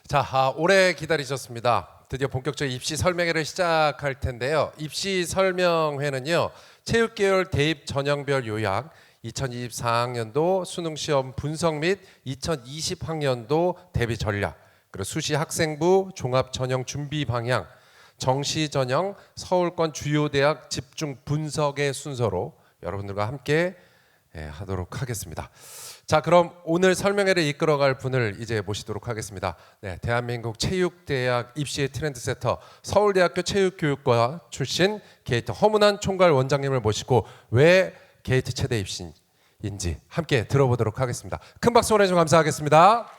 자, 오래 기다리셨습니다. 드디어 본격적인 입시 설명회를 시작할 텐데요. 입시 설명회는요, 체육계열 대입 전형별 요약, 2024학년도 수능시험 분석 및 2020학년도 대비 전략, 그리고 수시 학생부 종합 전형 준비 방향, 정시 전형 서울권 주요 대학 집중 분석의 순서로 여러분들과 함께 하도록 하겠습니다. 자, 그럼 오늘 설명회를 이끌어갈 분을 이제 모시도록 하겠습니다. 네, 대한민국 체육대학 입시의 트렌드세터 서울대학교 체육교육과 출신 게이트 허문환 총괄 원장님을 모시고 왜 게이트 최대 입시인지 함께 들어보도록 하겠습니다. 큰 박수 보내주셔서 감사하겠습니다.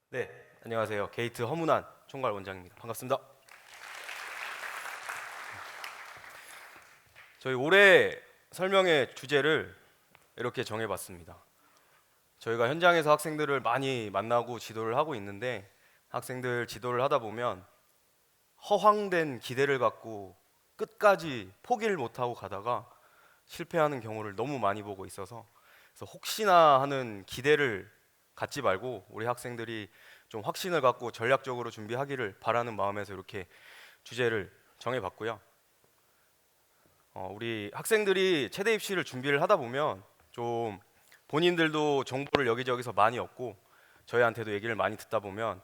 네, 안녕하세요. 게이트 허문환 총괄 원장입니다. 반갑습니다. 저희 올해 설명회 주제를 이렇게 정해봤습니다. 저희가 현장에서 학생들을 많이 만나고 지도를 하고 있는데 학생들 지도를 하다 보면 허황된 기대를 갖고 끝까지 포기를 못하고 가다가 실패하는 경우를 너무 많이 보고 있어서 그래서 혹시나 하는 기대를 갖지 말고 우리 학생들이 좀 확신을 갖고 전략적으로 준비하기를 바라는 마음에서 이렇게 주제를 정해봤고요. 우리 학생들이 최대 입시를 준비를 하다 보면 좀 본인들도 정보를 여기저기서 많이 얻고 저희한테도 얘기를 많이 듣다 보면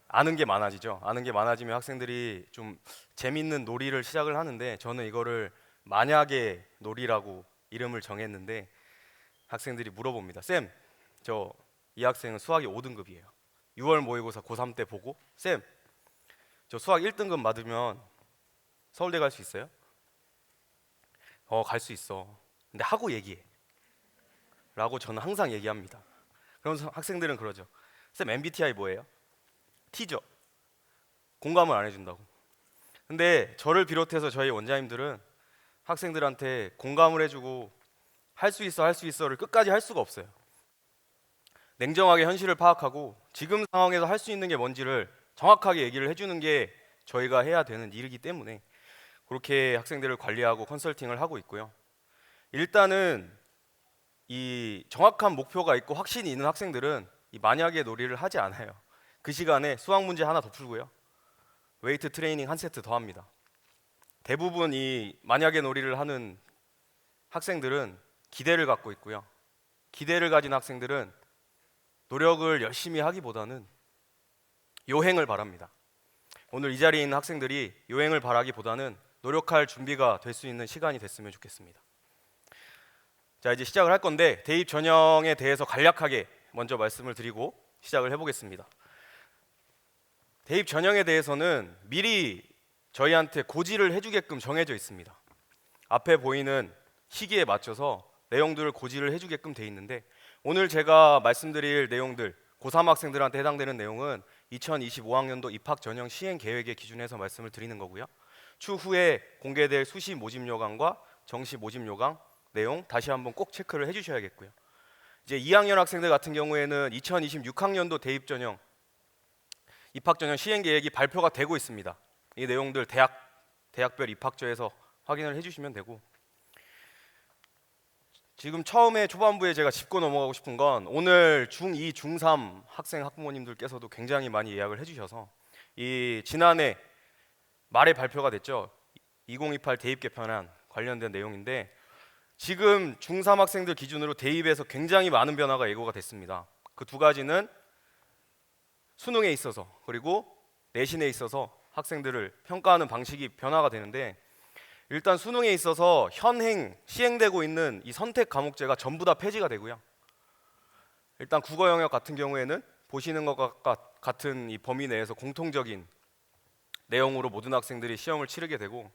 아는 게 많아지죠. 아는 게 많아지면 학생들이 좀 재밌는 놀이를 시작을 하는데 저는 이거를 만약의 놀이라고 이름을 정했는데 학생들이 물어봅니다. 쌤, 저 이 학생은 수학이 5등급이에요. 6월 모의고사 고3 때 보고 쌤, 저 수학 1등급 맞으면 서울대 갈 수 있어요? 갈 수 있어. 근데 하고 얘기해. 라고 저는 항상 얘기합니다. 그러면서 학생들은 그러죠. 쌤, MBTI 뭐예요? T죠. 공감을 안 해준다고. 근데 저를 비롯해서 저희 원장님들은 학생들한테 공감을 해주고 할 수 있어, 할 수 있어를 끝까지 할 수가 없어요. 냉정하게 현실을 파악하고 지금 상황에서 할 수 있는 게 뭔지를 정확하게 얘기를 해주는 게 저희가 해야 되는 일이기 때문에 그렇게 학생들을 관리하고 컨설팅을 하고 있고요. 일단은 이 정확한 목표가 있고 확신이 있는 학생들은 이 만약의 놀이를 하지 않아요. 그 시간에 수학 문제 하나 더 풀고요. 웨이트 트레이닝 한 세트 더 합니다. 대부분 이 만약의 놀이를 하는 학생들은 기대를 갖고 있고요. 기대를 가진 학생들은 노력을 열심히 하기보다는 요행을 바랍니다. 오늘 이 자리에 있는 학생들이 요행을 바라기보다는 노력할 준비가 될 수 있는 시간이 됐으면 좋겠습니다. 자, 이제 시작을 할 건데 대입 전형에 대해서 간략하게 먼저 말씀을 드리고 시작을 해보겠습니다. 대입 전형에 대해서는 미리 저희한테 고지를 해주게끔 정해져 있습니다. 앞에 보이는 시기에 맞춰서 내용들을 고지를 해주게끔 돼 있는데 오늘 제가 말씀드릴 내용들 고3 학생들한테 해당되는 내용은 2025학년도 입학 전형 시행 계획에 기준해서 말씀을 드리는 거고요. 추후에 공개될 수시 모집 요강과 정시 모집 요강 내용 다시 한번 꼭 체크를 해주셔야겠고요. 이제 2학년 학생들 같은 경우에는 2026학년도 대입 전형 입학 전형 시행 계획이 발표가 되고 있습니다. 이 내용들 대학별 입학처에서 확인을 해주시면 되고 지금 처음에 초반부에 제가 짚고 넘어가고 싶은 건 오늘 중2, 중3 학생 학부모님들께서도 굉장히 많이 예약을 해주셔서 이 지난해 말에 발표가 됐죠. 2028 대입 개편안 관련된 내용인데 지금 중3 학생들 기준으로 대입에서 굉장히 많은 변화가 예고가 됐습니다. 그 두 가지는 수능에 있어서 그리고 내신에 있어서 학생들을 평가하는 방식이 변화가 되는데 일단 수능에 있어서 현행 시행되고 있는 이 선택 과목제가 전부 다 폐지가 되고요. 일단 국어 영역 같은 경우에는 보시는 것과 같은 이 범위 내에서 공통적인 내용으로 모든 학생들이 시험을 치르게 되고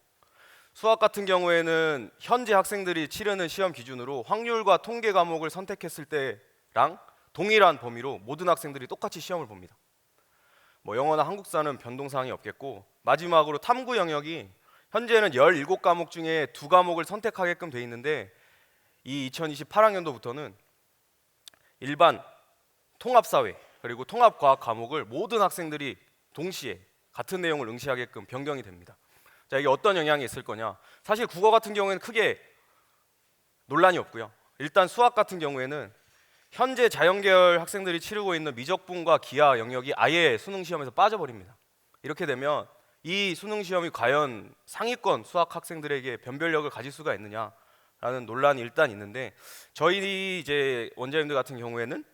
수학 같은 경우에는 현재 학생들이 치르는 시험 기준으로 확률과 통계 과목을 선택했을 때랑 동일한 범위로 모든 학생들이 똑같이 시험을 봅니다. 뭐 영어나 한국사는 변동사항이 없겠고 마지막으로 탐구 영역이 현재는 17과목 중에 2과목을 선택하게끔 돼 있는데 이 2028학년도부터는 일반 통합사회 그리고 통합과학 과목을 모든 학생들이 동시에 같은 내용을 응시하게끔 변경이 됩니다. 자, 이게 어떤 영향이 있을 거냐? 사실 국어 같은 경우에는 크게 논란이 없고요. 일단 수학 같은 경우에는 현재 자연계열 학생들이 치르고 있는 미적분과 기하 영역이 아예 수능 시험에서 빠져버립니다. 이렇게 되면 이 수능 시험이 과연 상위권 수학 학생들에게 변별력을 가질 수가 있느냐라는 논란이 일단 있는데, 저희 이제 원장님들 같은 경우에는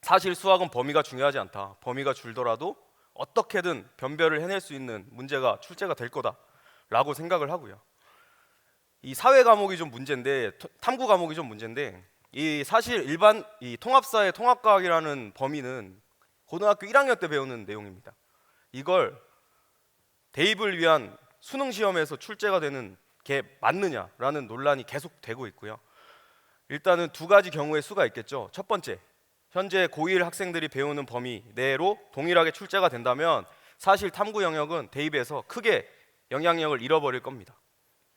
사실 수학은 범위가 중요하지 않다. 범위가 줄더라도 어떻게든 변별을 해낼 수 있는 문제가 출제가 될 거다라고 생각을 하고요. 이 사회 과목이 좀 문제인데, 탐구 과목이 좀 문제인데, 이 사실 일반 이 통합사회 통합과학이라는 범위는 고등학교 1학년 때 배우는 내용입니다. 이걸 대입을 위한 수능 시험에서 출제가 되는 게 맞느냐라는 논란이 계속되고 있고요. 일단은 두 가지 경우의 수가 있겠죠. 첫 번째, 현재 고1 학생들이 배우는 범위 내로 동일하게 출제가 된다면 사실 탐구 영역은 대입에서 크게 영향력을 잃어버릴 겁니다.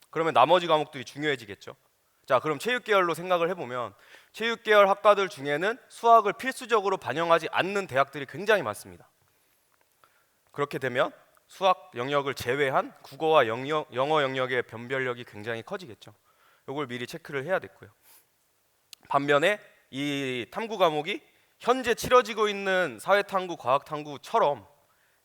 그러면 나머지 과목들이 중요해지겠죠. 자, 그럼 체육계열로 생각을 해보면 체육계열 학과들 중에는 수학을 필수적으로 반영하지 않는 대학들이 굉장히 많습니다. 그렇게 되면 수학 영역을 제외한 국어와 영어 영역의 변별력이 굉장히 커지겠죠. 이걸 미리 체크를 해야 됐고요. 반면에 이 탐구 과목이 현재 치러지고 있는 사회탐구, 과학탐구처럼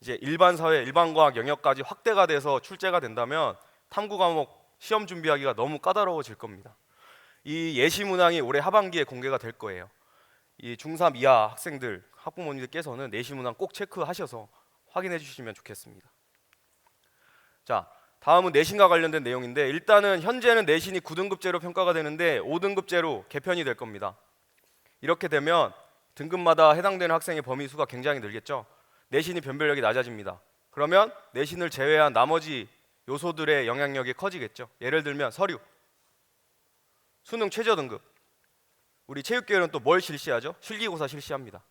이제 일반 사회, 일반 과학 영역까지 확대가 돼서 출제가 된다면 탐구 과목 시험 준비하기가 너무 까다로워질 겁니다. 이 예시 문항이 올해 하반기에 공개가 될 거예요. 이 중3 이하 학생들, 학부모님들께서는 내시 문항 꼭 체크하셔서 확인해 주시면 좋겠습니다. 자, 다음은 내신과 관련된 내용인데, 일단은 현재는 내신이 9등급제로 평가가 되는데 5등급제로 개편이 될 겁니다. 이렇게 되면 등급마다 해당되는 학생의 범위 수가 굉장히 늘겠죠. 내신이 변별력이 낮아집니다. 그러면 내신을 제외한 나머지 요소들의 영향력이 커지겠죠. 예를 들면 서류, 수능 최저 등급. 우리 체육계열은 또 뭘 실시하죠? 실기고사 실시합니다.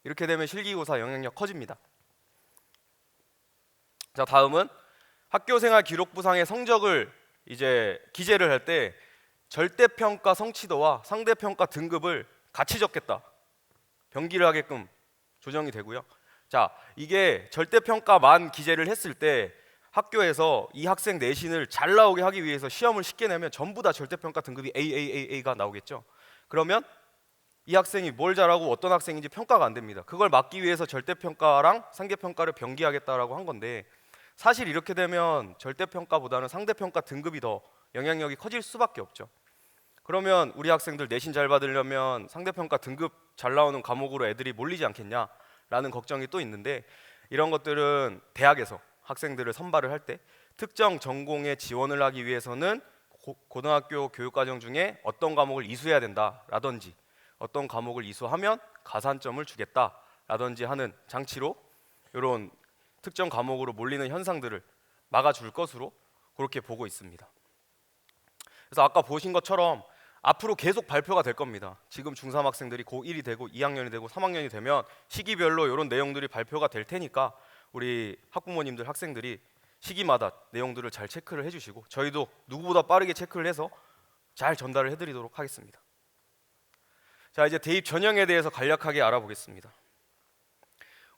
이렇게 되면 실기고사 영향력 커집니다. 자, 다음은 학교생활 기록부상의 성적을 이제 기재를 할 때 절대평가 성취도와 상대평가 등급을 같이 적겠다, 병기를 하게끔 조정이 되고요. 자, 이게 절대평가만 기재를 했을 때 학교에서 이 학생 내신을 잘 나오게 하기 위해서 시험을 쉽게 내면 전부 다 절대평가 등급이 AAA가 나오겠죠. 그러면 이 학생이 뭘 잘하고 어떤 학생인지 평가가 안 됩니다. 그걸 막기 위해서 절대평가랑 상대평가를 병기하겠다라고 한 건데, 사실 이렇게 되면 절대평가보다는 상대평가 등급이 더 영향력이 커질 수밖에 없죠. 그러면 우리 학생들 내신 잘 받으려면 상대평가 등급 잘 나오는 과목으로 애들이 몰리지 않겠냐라는 걱정이 또 있는데, 이런 것들은 대학에서 학생들을 선발을 할 때 특정 전공에 지원을 하기 위해서는 고등학교 교육과정 중에 어떤 과목을 이수해야 된다라든지 어떤 과목을 이수하면 가산점을 주겠다라든지 하는 장치로 이런 특정 과목으로 몰리는 현상들을 막아줄 것으로 그렇게 보고 있습니다. 그래서 아까 보신 것처럼 앞으로 계속 발표가 될 겁니다. 지금 중3 학생들이 고1이 되고 2학년이 되고 3학년이 되면 시기별로 이런 내용들이 발표가 될 테니까 우리 학부모님들, 학생들이 시기마다 내용들을 잘 체크를 해주시고 저희도 누구보다 빠르게 체크를 해서 잘 전달을 해드리도록 하겠습니다. 자, 이제 대입 전형에 대해서 간략하게 알아보겠습니다.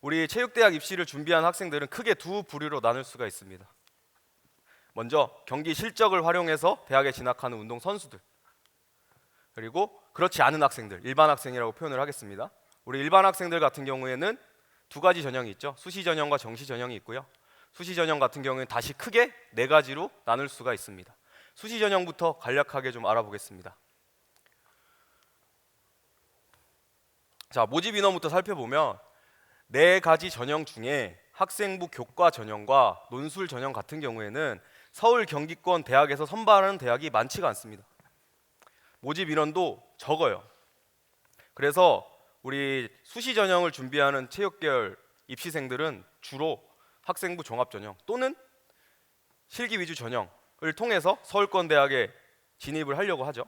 우리 체육대학 입시를 준비한 학생들은 크게 두 부류로 나눌 수가 있습니다. 먼저 경기 실적을 활용해서 대학에 진학하는 운동 선수들, 그리고 그렇지 않은 학생들, 일반 학생이라고 표현을 하겠습니다. 우리 일반 학생들 같은 경우에는 두 가지 전형이 있죠. 수시 전형과 정시 전형이 있고요. 수시 전형 같은 경우에는 다시 크게 네 가지로 나눌 수가 있습니다. 수시 전형부터 간략하게 좀 알아보겠습니다. 자, 모집 인원부터 살펴보면 네 가지 전형 중에 학생부 교과 전형과 논술 전형 같은 경우에는 서울 경기권 대학에서 선발하는 대학이 많지가 않습니다. 모집 인원도 적어요. 그래서 우리 수시 전형을 준비하는 체육계열 입시생들은 주로 학생부 종합 전형 또는 실기 위주 전형을 통해서 서울권 대학에 진입을 하려고 하죠.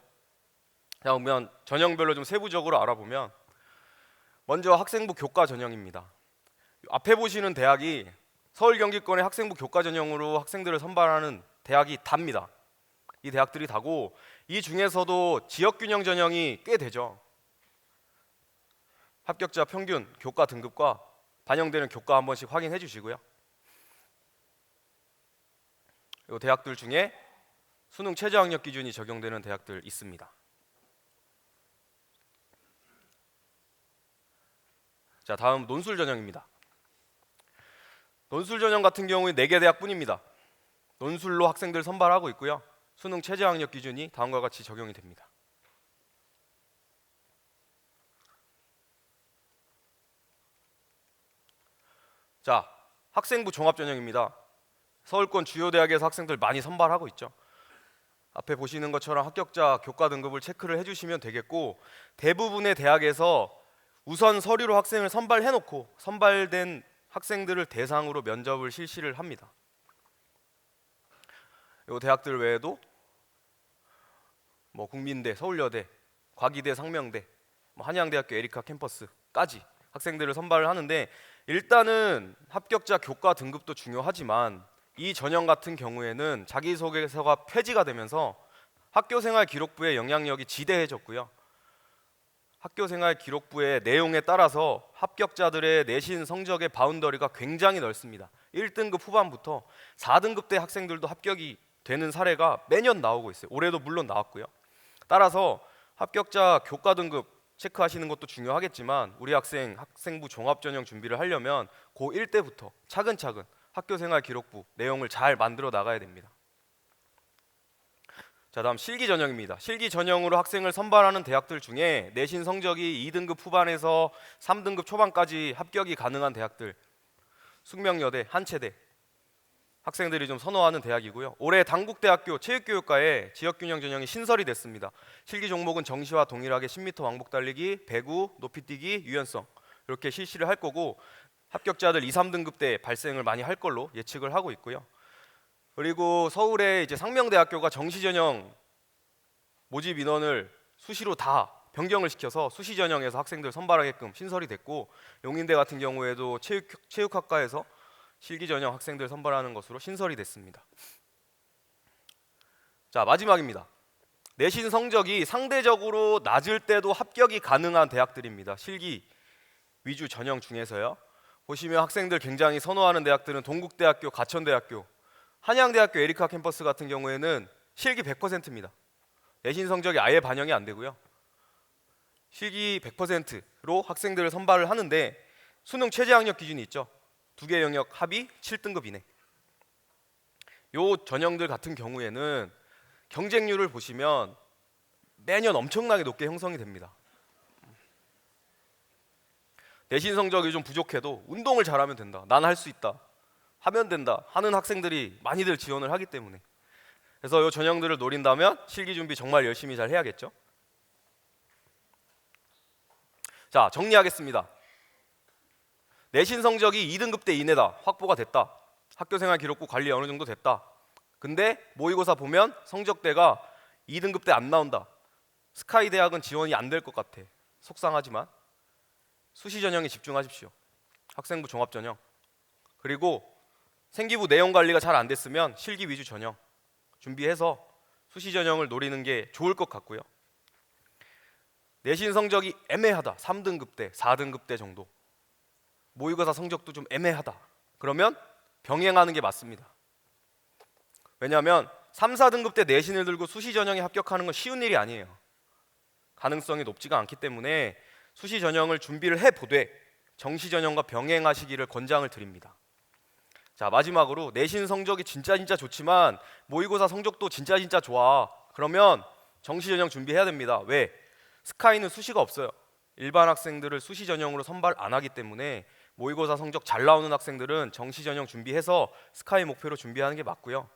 자, 그러면 전형별로 좀 세부적으로 알아보면 먼저 학생부 교과 전형입니다. 앞에 보시는 대학이 서울 경기권의 학생부 교과 전형으로 학생들을 선발하는 대학이 답니다. 이 대학들이 다고 이 중에서도 지역균형 전형이 꽤 되죠. 합격자 평균 교과 등급과 반영되는 교과 한 번씩 확인해 주시고요. 이 대학들 중에 수능 최저 학력 기준이 적용되는 대학들 있습니다. 자, 다음 논술 전형입니다. 논술 전형 같은 경우에 4개 대학뿐입니다. 논술로 학생들 선발하고 있고요. 수능 최저 학력 기준이 다음과 같이 적용이 됩니다. 자, 학생부 종합 전형입니다. 서울권 주요 대학에서 학생들 많이 선발하고 있죠. 앞에 보시는 것처럼 합격자 교과 등급을 체크를 해주시면 되겠고, 대부분의 대학에서 우선 서류로 학생을 선발해놓고 선발된 학생들을 대상으로 면접을 실시를 합니다. 이 대학들 외에도 국민대, 서울여대, 과기대, 상명대, 한양대학교 에리카 캠퍼스까지 학생들을 선발을 하는데, 일단은 합격자 교과 등급도 중요하지만 이 전형 같은 경우에는 자기소개서가 폐지가 되면서 학교생활 기록부의 영향력이 지대해졌고요. 학교생활 기록부의 내용에 따라서 합격자들의 내신 성적의 바운더리가 굉장히 넓습니다. 1등급 후반부터 4등급대 학생들도 합격이 되는 사례가 매년 나오고 있어요. 올해도 물론 나왔고요. 따라서 합격자 교과 등급 체크하시는 것도 중요하겠지만, 우리 학생부 종합전형 준비를 하려면 고1 때부터 차근차근 학교생활 기록부 내용을 잘 만들어 나가야 됩니다. 자, 다음 실기 전형입니다. 실기 전형으로 학생을 선발하는 대학들 중에 내신 성적이 2등급 후반에서 3등급 초반까지 합격이 가능한 대학들, 숙명여대, 한체대 학생들이 좀 선호하는 대학이고요. 올해 당국대학교 체육교육과에 지역균형 전형이 신설이 됐습니다. 실기 종목은 정시와 동일하게 10m 왕복 달리기, 배구, 높이뛰기, 유연성 이렇게 실시를 할 거고, 합격자들 2, 3등급 대 발생을 많이 할 걸로 예측을 하고 있고요. 그리고 서울에 이제 상명대학교가 정시 전형 모집 인원을 수시로 다 변경을 시켜서 수시 전형에서 학생들 선발하게끔 신설이 됐고, 용인대 같은 경우에도 체육학과에서 실기 전형 학생들 선발하는 것으로 신설이 됐습니다. 자, 마지막입니다. 내신 성적이 상대적으로 낮을 때도 합격이 가능한 대학들입니다. 실기 위주 전형 중에서요. 보시면 학생들 굉장히 선호하는 대학들은 동국대학교, 가천대학교, 한양대학교 에리카 캠퍼스 같은 경우에는 실기 100%입니다. 내신 성적이 아예 반영이 안 되고요. 실기 100%로 학생들을 선발을 하는데, 수능 최저 학력 기준이 있죠. 2개 영역 합이 7등급 이내. 요 전형들 같은 경우에는 경쟁률을 보시면 매년 엄청나게 높게 형성이 됩니다. 내신 성적이 좀 부족해도 운동을 잘하면 된다, 난 할 수 있다, 하면 된다 하는 학생들이 많이들 지원을 하기 때문에, 그래서 이 전형들을 노린다면 실기 준비 정말 열심히 잘 해야겠죠. 자, 정리하겠습니다. 내신 성적이 2등급 대 이내다, 확보가 됐다, 학교생활 기록부 관리 어느 정도 됐다. 근데 모의고사 보면 성적대가 2등급 대 안 나온다, 스카이 대학은 지원이 안 될 것 같아, 속상하지만 수시 전형에 집중하십시오. 학생부 종합 전형. 그리고 생기부 내용 관리가 잘 안 됐으면 실기 위주 전형 준비해서 수시 전형을 노리는 게 좋을 것 같고요. 내신 성적이 애매하다, 3등급 대 4등급 대 정도, 모의고사 성적도 좀 애매하다, 그러면 병행하는 게 맞습니다. 왜냐하면 3, 4등급 대 내신을 들고 수시 전형에 합격하는 건 쉬운 일이 아니에요. 가능성이 높지가 않기 때문에 수시 전형을 준비를 해보되 정시 전형과 병행하시기를 권장을 드립니다. 자, 마지막으로 내신 성적이 진짜 좋지만 모의고사 성적도 진짜 좋아, 그러면 정시 전형 준비해야 됩니다. 왜? 스카이는 수시가 없어요. 일반 학생들을 수시 전형으로 선발 안 하기 때문에 모의고사 성적 잘 나오는 학생들은 정시 전형 준비해서 스카이 목표로 준비하는 게 맞고요.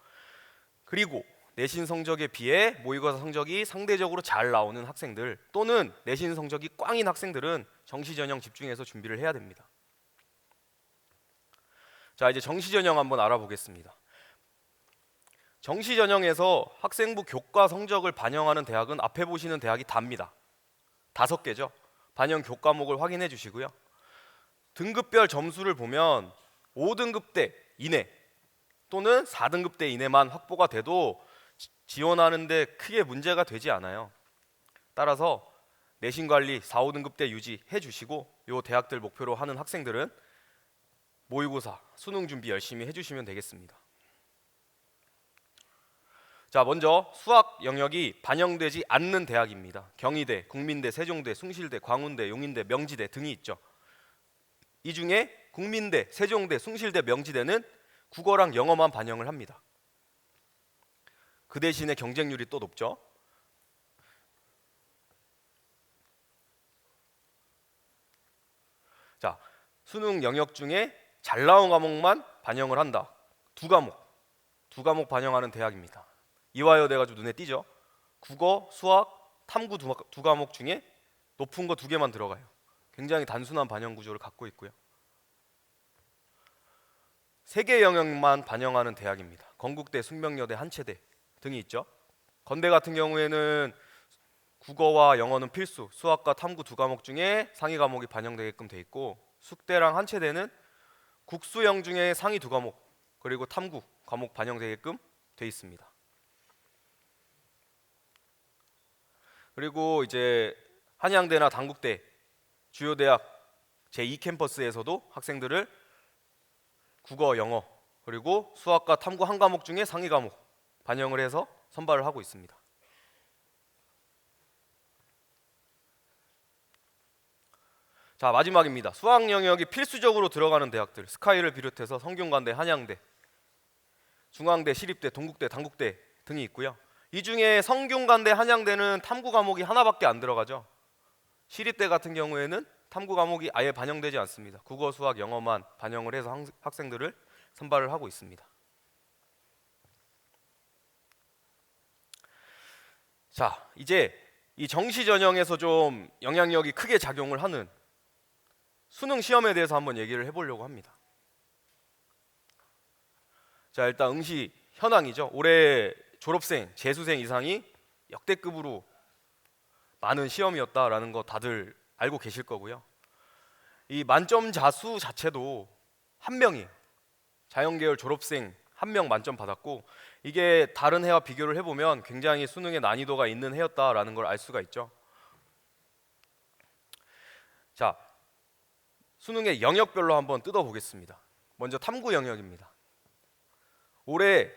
그리고 내신 성적에 비해 모의고사 성적이 상대적으로 잘 나오는 학생들, 또는 내신 성적이 꽝인 학생들은 정시 전형 집중해서 준비를 해야 됩니다. 자, 이제 정시 전형 한번 알아보겠습니다. 정시 전형에서 학생부 교과 성적을 반영하는 대학은 앞에 보시는 대학이 답니다. 5개죠. 반영 교과목을 확인해 주시고요. 등급별 점수를 보면 5등급대 이내 또는 4등급대 이내만 확보가 돼도 지원하는데 크게 문제가 되지 않아요. 따라서 내신 관리 4, 5등급대 유지해 주시고, 요 대학들 목표로 하는 학생들은 모의고사, 수능 준비 열심히 해주시면 되겠습니다. 자, 먼저 수학 영역이 반영되지 않는 대학입니다. 경희대, 국민대, 세종대, 숭실대, 광운대, 용인대, 명지대 등이 있죠. 이 중에 국민대, 세종대, 숭실대, 명지대는 국어랑 영어만 반영을 합니다. 그 대신에 경쟁률이 또 높죠. 자, 수능 영역 중에 잘 나온 과목만 반영을 한다. 두 과목 반영하는 대학입니다. 이화여대 가지고 눈에 띄죠. 국어, 수학, 탐구 두 과목 중에 높은 거 두 개만 들어가요. 굉장히 단순한 반영 구조를 갖고 있고요. 세 개 영역만 반영하는 대학입니다. 건국대, 숙명여대, 한체대 등이 있죠. 건대 같은 경우에는 국어와 영어는 필수, 수학과 탐구 두 과목 중에 상위 과목이 반영되게끔 돼 있고, 숙대랑 한체대는 국수형 중에 상위 두 과목 그리고 탐구 과목 반영되게끔 돼 있습니다. 그리고 이제 한양대나 단국대 주요 대학 제2캠퍼스에서도 학생들을 국어, 영어 그리고 수학과 탐구 한 과목 중에 상위 과목 반영을 해서 선발을 하고 있습니다. 자, 마지막입니다. 수학 영역이 필수적으로 들어가는 대학들, 스카이를 비롯해서 성균관대, 한양대, 중앙대, 시립대, 동국대, 단국대 등이 있고요. 이 중에 성균관대, 한양대는 탐구 과목이 하나밖에 안 들어가죠. 시립대 같은 경우에는 탐구 과목이 아예 반영되지 않습니다. 국어, 수학, 영어만 반영을 해서 학생들을 선발을 하고 있습니다. 자, 이제 이 정시 전형에서 좀 영향력이 크게 작용을 하는 수능 시험에 대해서 한번 얘기를 해보려고 합니다. 자, 일단 응시 현황이죠. 올해 졸업생, 재수생 이상이 역대급으로 많은 시험이었다라는 거 다들 알고 계실 거고요. 이 만점자 수 자체도 한 명이에요. 자연계열 졸업생 한 명 만점 받았고, 이게 다른 해와 비교를 해보면 굉장히 수능의 난이도가 있는 해였다라는 걸 알 수가 있죠. 자, 수능의 영역별로 한번 뜯어보겠습니다. 먼저 탐구 영역입니다. 올해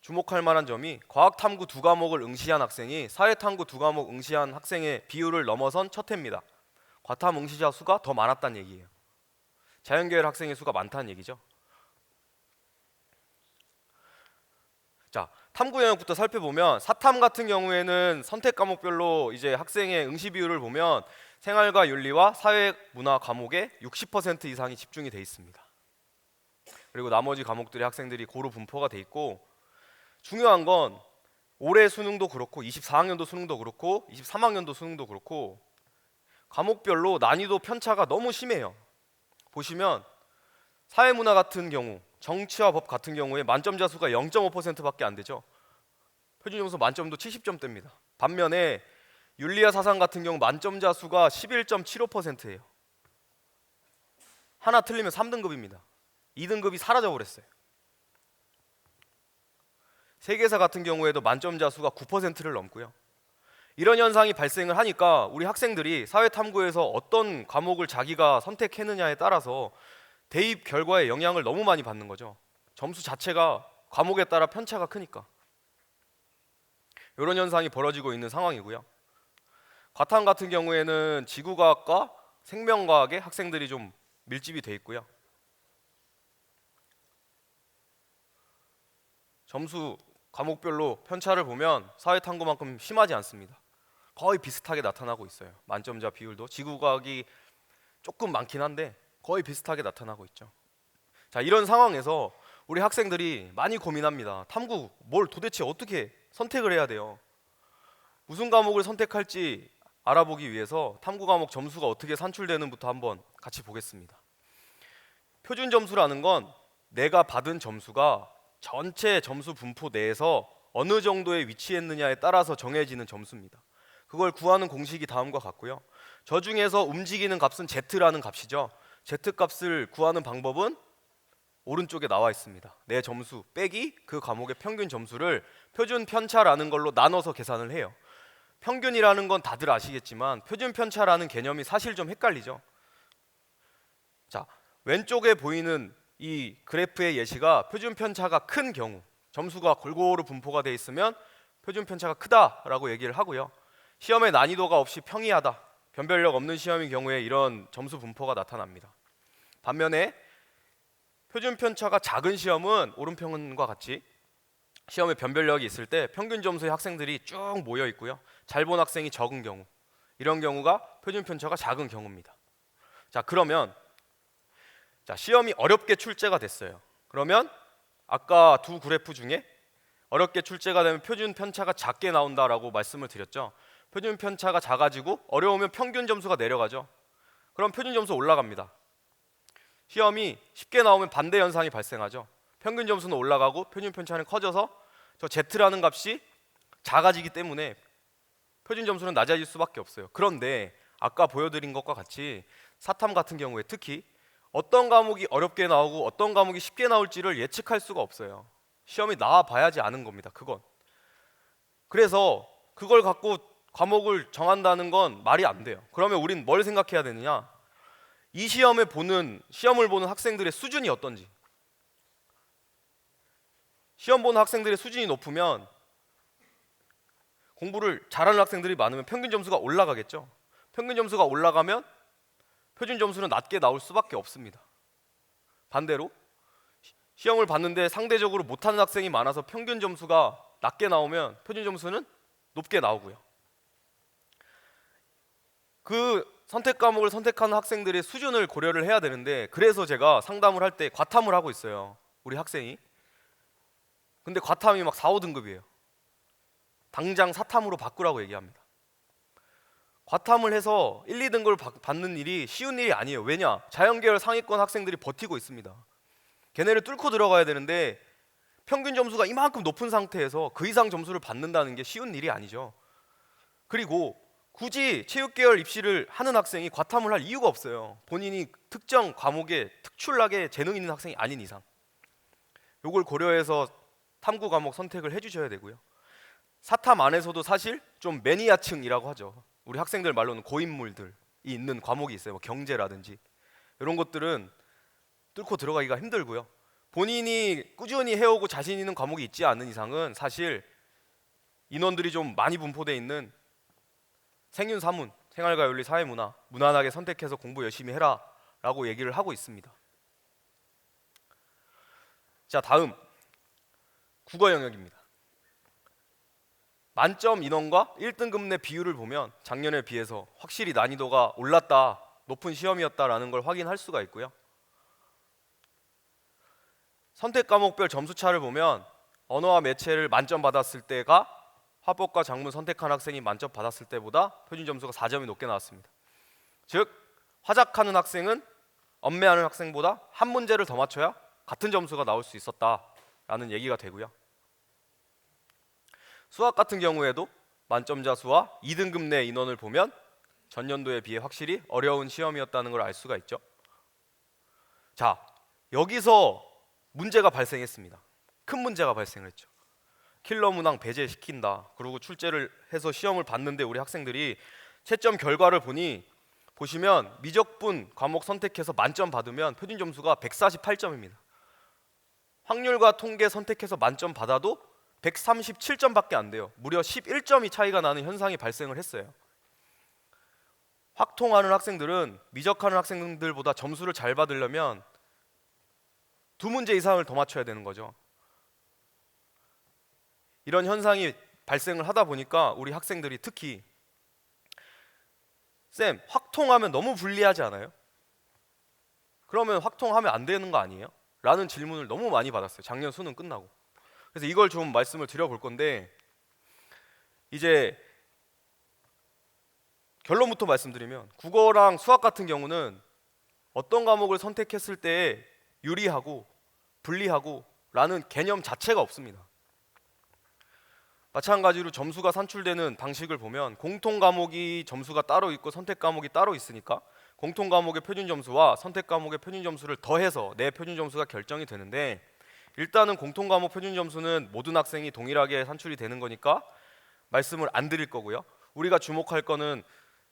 주목할 만한 점이 과학탐구 두 과목을 응시한 학생이 사회탐구 두 과목 응시한 학생의 비율을 넘어선 첫 해입니다. 과탐 응시자 수가 더 많았다는 얘기예요. 자연계열 학생의 수가 많다는 얘기죠. 자, 탐구 영역부터 살펴보면 사탐 같은 경우에는 선택 과목별로 이제 학생의 응시 비율을 보면 생활과 윤리와 사회 문화 과목에 60% 이상이 집중이 돼 있습니다. 그리고 나머지 과목들이 학생들이 고루 분포가 돼 있고, 중요한 건 올해 수능도 그렇고 24학년도 수능도 그렇고 23학년도 수능도 그렇고 과목별로 난이도 편차가 너무 심해요. 보시면 사회문화 같은 경우, 정치와 법 같은 경우에 만점자 수가 0.5%밖에 안 되죠. 표준 점수 만점도 70점대입니다. 반면에 윤리와 사상 같은 경우 만점자 수가 11.75%예요. 하나 틀리면 3등급입니다. 2등급이 사라져 버렸어요. 세계사 같은 경우에도 만점자 수가 9%를 넘고요. 이런 현상이 발생을 하니까 우리 학생들이 사회탐구에서 어떤 과목을 자기가 선택했느냐에 따라서 대입 결과에 영향을 너무 많이 받는 거죠. 점수 자체가 과목에 따라 편차가 크니까. 이런 현상이 벌어지고 있는 상황이고요. 과탐 같은 경우에는 지구과학과 생명과학에 학생들이 좀 밀집이 돼 있고요. 점수 과목별로 편차를 보면 사회탐구만큼 심하지 않습니다. 거의 비슷하게 나타나고 있어요. 만점자 비율도 지구과학이 조금 많긴 한데 거의 비슷하게 나타나고 있죠. 자, 이런 상황에서 우리 학생들이 많이 고민합니다. 탐구 뭘 도대체 어떻게 선택을 해야 돼요? 무슨 과목을 선택할지 알아보기 위해서 탐구 과목 점수가 어떻게 산출되는부터 한번 같이 보겠습니다. 표준 점수라는 건 내가 받은 점수가 전체 점수 분포 내에서 어느 정도에 위치했느냐에 따라서 정해지는 점수입니다. 그걸 구하는 공식이 다음과 같고요. 저 중에서 움직이는 값은 Z라는 값이죠. Z 값을 구하는 방법은 오른쪽에 나와 있습니다. 내 점수 빼기 그 과목의 평균 점수를 표준 편차라는 걸로 나눠서 계산을 해요. 평균이라는 건 다들 아시겠지만 표준 편차라는 개념이 사실 좀 헷갈리죠. 자, 왼쪽에 보이는 이 그래프의 예시가 표준 편차가 큰 경우, 점수가 골고루 분포가 돼 있으면 표준 편차가 크다라고 얘기를 하고요. 시험의 난이도가 없이 평이하다, 변별력 없는 시험인 경우에 이런 점수 분포가 나타납니다. 반면에 표준 편차가 작은 시험은 오른평균과 같이 시험에 변별력이 있을 때 평균 점수의 학생들이 쭉 모여 있고요. 잘 본 학생이 적은 경우, 이런 경우가 표준 편차가 작은 경우입니다. 자, 그러면 시험이 어렵게 출제가 됐어요. 그러면 아까 두 그래프 중에 어렵게 출제가 되면 표준 편차가 작게 나온다라고 말씀을 드렸죠. 표준 편차가 작아지고 어려우면 평균 점수가 내려가죠. 그럼 표준 점수 올라갑니다. 시험이 쉽게 나오면 반대 현상이 발생하죠. 평균 점수는 올라가고 표준 편차는 커져서 저 Z라는 값이 작아지기 때문에 표준 점수는 낮아질 수밖에 없어요. 그런데 아까 보여드린 것과 같이 사탐 같은 경우에 특히 어떤 과목이 어렵게 나오고 어떤 과목이 쉽게 나올지를 예측할 수가 없어요. 시험이 나와 봐야지 아는 겁니다. 그건. 그래서 그걸 갖고 과목을 정한다는 건 말이 안 돼요. 그러면 우린 뭘 생각해야 되느냐? 이 시험을 보는 학생들의 수준이 어떤지. 시험 보는 학생들의 수준이 높으면 공부를 잘하는 학생들이 많으면 평균 점수가 올라가겠죠. 평균 점수가 올라가면 표준 점수는 낮게 나올 수밖에 없습니다. 반대로 시험을 봤는데 상대적으로 못하는 학생이 많아서 평균 점수가 낮게 나오면 표준 점수는 높게 나오고요. 그 선택 과목을 선택하는 학생들의 수준을 고려를 해야 되는데, 그래서 제가 상담을 할 때 과탐을 하고 있어요. 우리 학생이. 근데 과탐이 막 4, 5등급이에요. 당장 사탐으로 바꾸라고 얘기합니다. 과탐을 해서 1, 2등급을 받는 일이 쉬운 일이 아니에요. 왜냐? 자연계열 상위권 학생들이 버티고 있습니다. 걔네를 뚫고 들어가야 되는데 평균 점수가 이만큼 높은 상태에서 그 이상 점수를 받는다는 게 쉬운 일이 아니죠. 그리고 굳이 체육계열 입시를 하는 학생이 과탐을 할 이유가 없어요. 본인이 특정 과목에 특출나게 재능 있는 학생이 아닌 이상. 이걸 고려해서 탐구 과목 선택을 해주셔야 되고요. 사탐 안에서도 사실 좀 매니아층이라고 하죠. 우리 학생들 말로는 고인물들이 있는 과목이 있어요. 뭐 경제라든지 이런 것들은 뚫고 들어가기가 힘들고요. 본인이 꾸준히 해오고 자신 있는 과목이 있지 않은 이상은 사실 인원들이 좀 많이 분포되어 있는 생윤사문, 생활과 윤리, 사회문화 무난하게 선택해서 공부 열심히 해라 라고 얘기를 하고 있습니다. 자, 다음 국어 영역입니다. 만점 인원과 1등급 내 비율을 보면 작년에 비해서 확실히 난이도가 올랐다, 높은 시험이었다라는 걸 확인할 수가 있고요. 선택 과목별 점수차를 보면 언어와 매체를 만점 받았을 때가 화법과 작문 선택한 학생이 만점 받았을 때보다 표준 점수가 4점이 높게 나왔습니다. 즉 화작하는 학생은 엄매하는 학생보다 한 문제를 더 맞춰야 같은 점수가 나올 수 있었다라는 얘기가 되고요. 수학 같은 경우에도 만점자 수와 2등급 내 인원을 보면 전년도에 비해 확실히 어려운 시험이었다는 걸 알 수가 있죠. 자, 여기서 문제가 발생했습니다. 큰 문제가 발생을 했죠. 킬러 문항 배제시킨다. 그리고 출제를 해서 시험을 봤는데 우리 학생들이 채점 결과를 보시면 미적분 과목 선택해서 만점 받으면 표준 점수가 148점입니다. 확률과 통계 선택해서 만점 받아도 137점밖에 안 돼요. 무려 11점이 차이가 나는 현상이 발생을 했어요. 확통하는 학생들은 미적하는 학생들보다 점수를 잘 받으려면 2문제 이상을 더 맞춰야 되는 거죠. 이런 현상이 발생을 하다 보니까 우리 학생들이 특히 쌤, 확통하면 너무 불리하지 않아요? 그러면 확통하면 안 되는 거 아니에요? 라는 질문을 너무 많이 받았어요. 작년 수능 끝나고. 그래서 이걸 좀 말씀을 드려볼 건데, 이제 결론부터 말씀드리면 국어랑 수학 같은 경우는 어떤 과목을 선택했을 때 유리하고 불리하고 라는 개념 자체가 없습니다. 마찬가지로 점수가 산출되는 방식을 보면 공통 과목이 점수가 따로 있고 선택 과목이 따로 있으니까 공통 과목의 표준 점수와 선택 과목의 표준 점수를 더해서 내 표준 점수가 결정이 되는데, 일단은 공통 과목 표준 점수는 모든 학생이 동일하게 산출이 되는 거니까 말씀을 안 드릴 거고요. 우리가 주목할 거는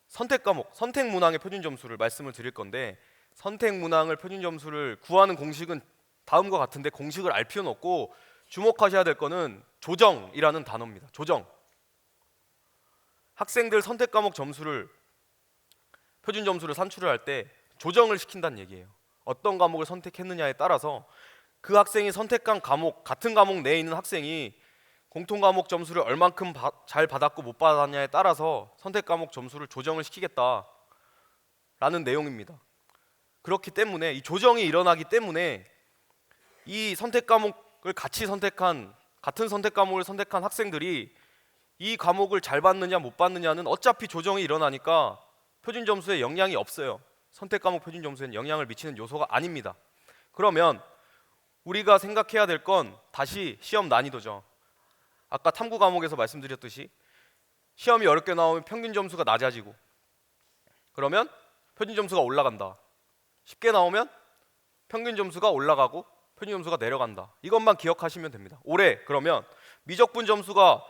선택 과목, 선택 문항의 표준 점수를 말씀을 드릴 건데, 선택 문항을 표준 점수를 구하는 공식은 다음과 같은데 공식을 알 필요는 없고 주목하셔야 될 거는 조정이라는 단어입니다. 조정. 학생들 선택 과목 점수를 표준 점수를 산출을 할 때 조정을 시킨다는 얘기예요. 어떤 과목을 선택했느냐에 따라서 그 학생이 선택한 과목, 같은 과목 내에 있는 학생이 공통 과목 점수를 얼만큼 잘 받았고 못 받았냐에 따라서 선택 과목 점수를 조정을 시키겠다라는 내용입니다. 그렇기 때문에 이 조정이 일어나기 때문에 이 선택 과목을 같이 선택한, 같은 선택 과목을 선택한 학생들이 이 과목을 잘 받느냐 못 받느냐는 어차피 조정이 일어나니까 표준 점수에 영향이 없어요. 선택 과목 표준 점수에는 영향을 미치는 요소가 아닙니다. 그러면 우리가 생각해야 될 건 다시 시험 난이도죠. 아까 탐구 과목에서 말씀드렸듯이 시험이 어렵게 나오면 평균 점수가 낮아지고, 그러면 표준 점수가 올라간다. 쉽게 나오면 평균 점수가 올라가고 표준 점수가 내려간다. 이것만 기억하시면 됩니다. 올해 그러면 미적분 점수가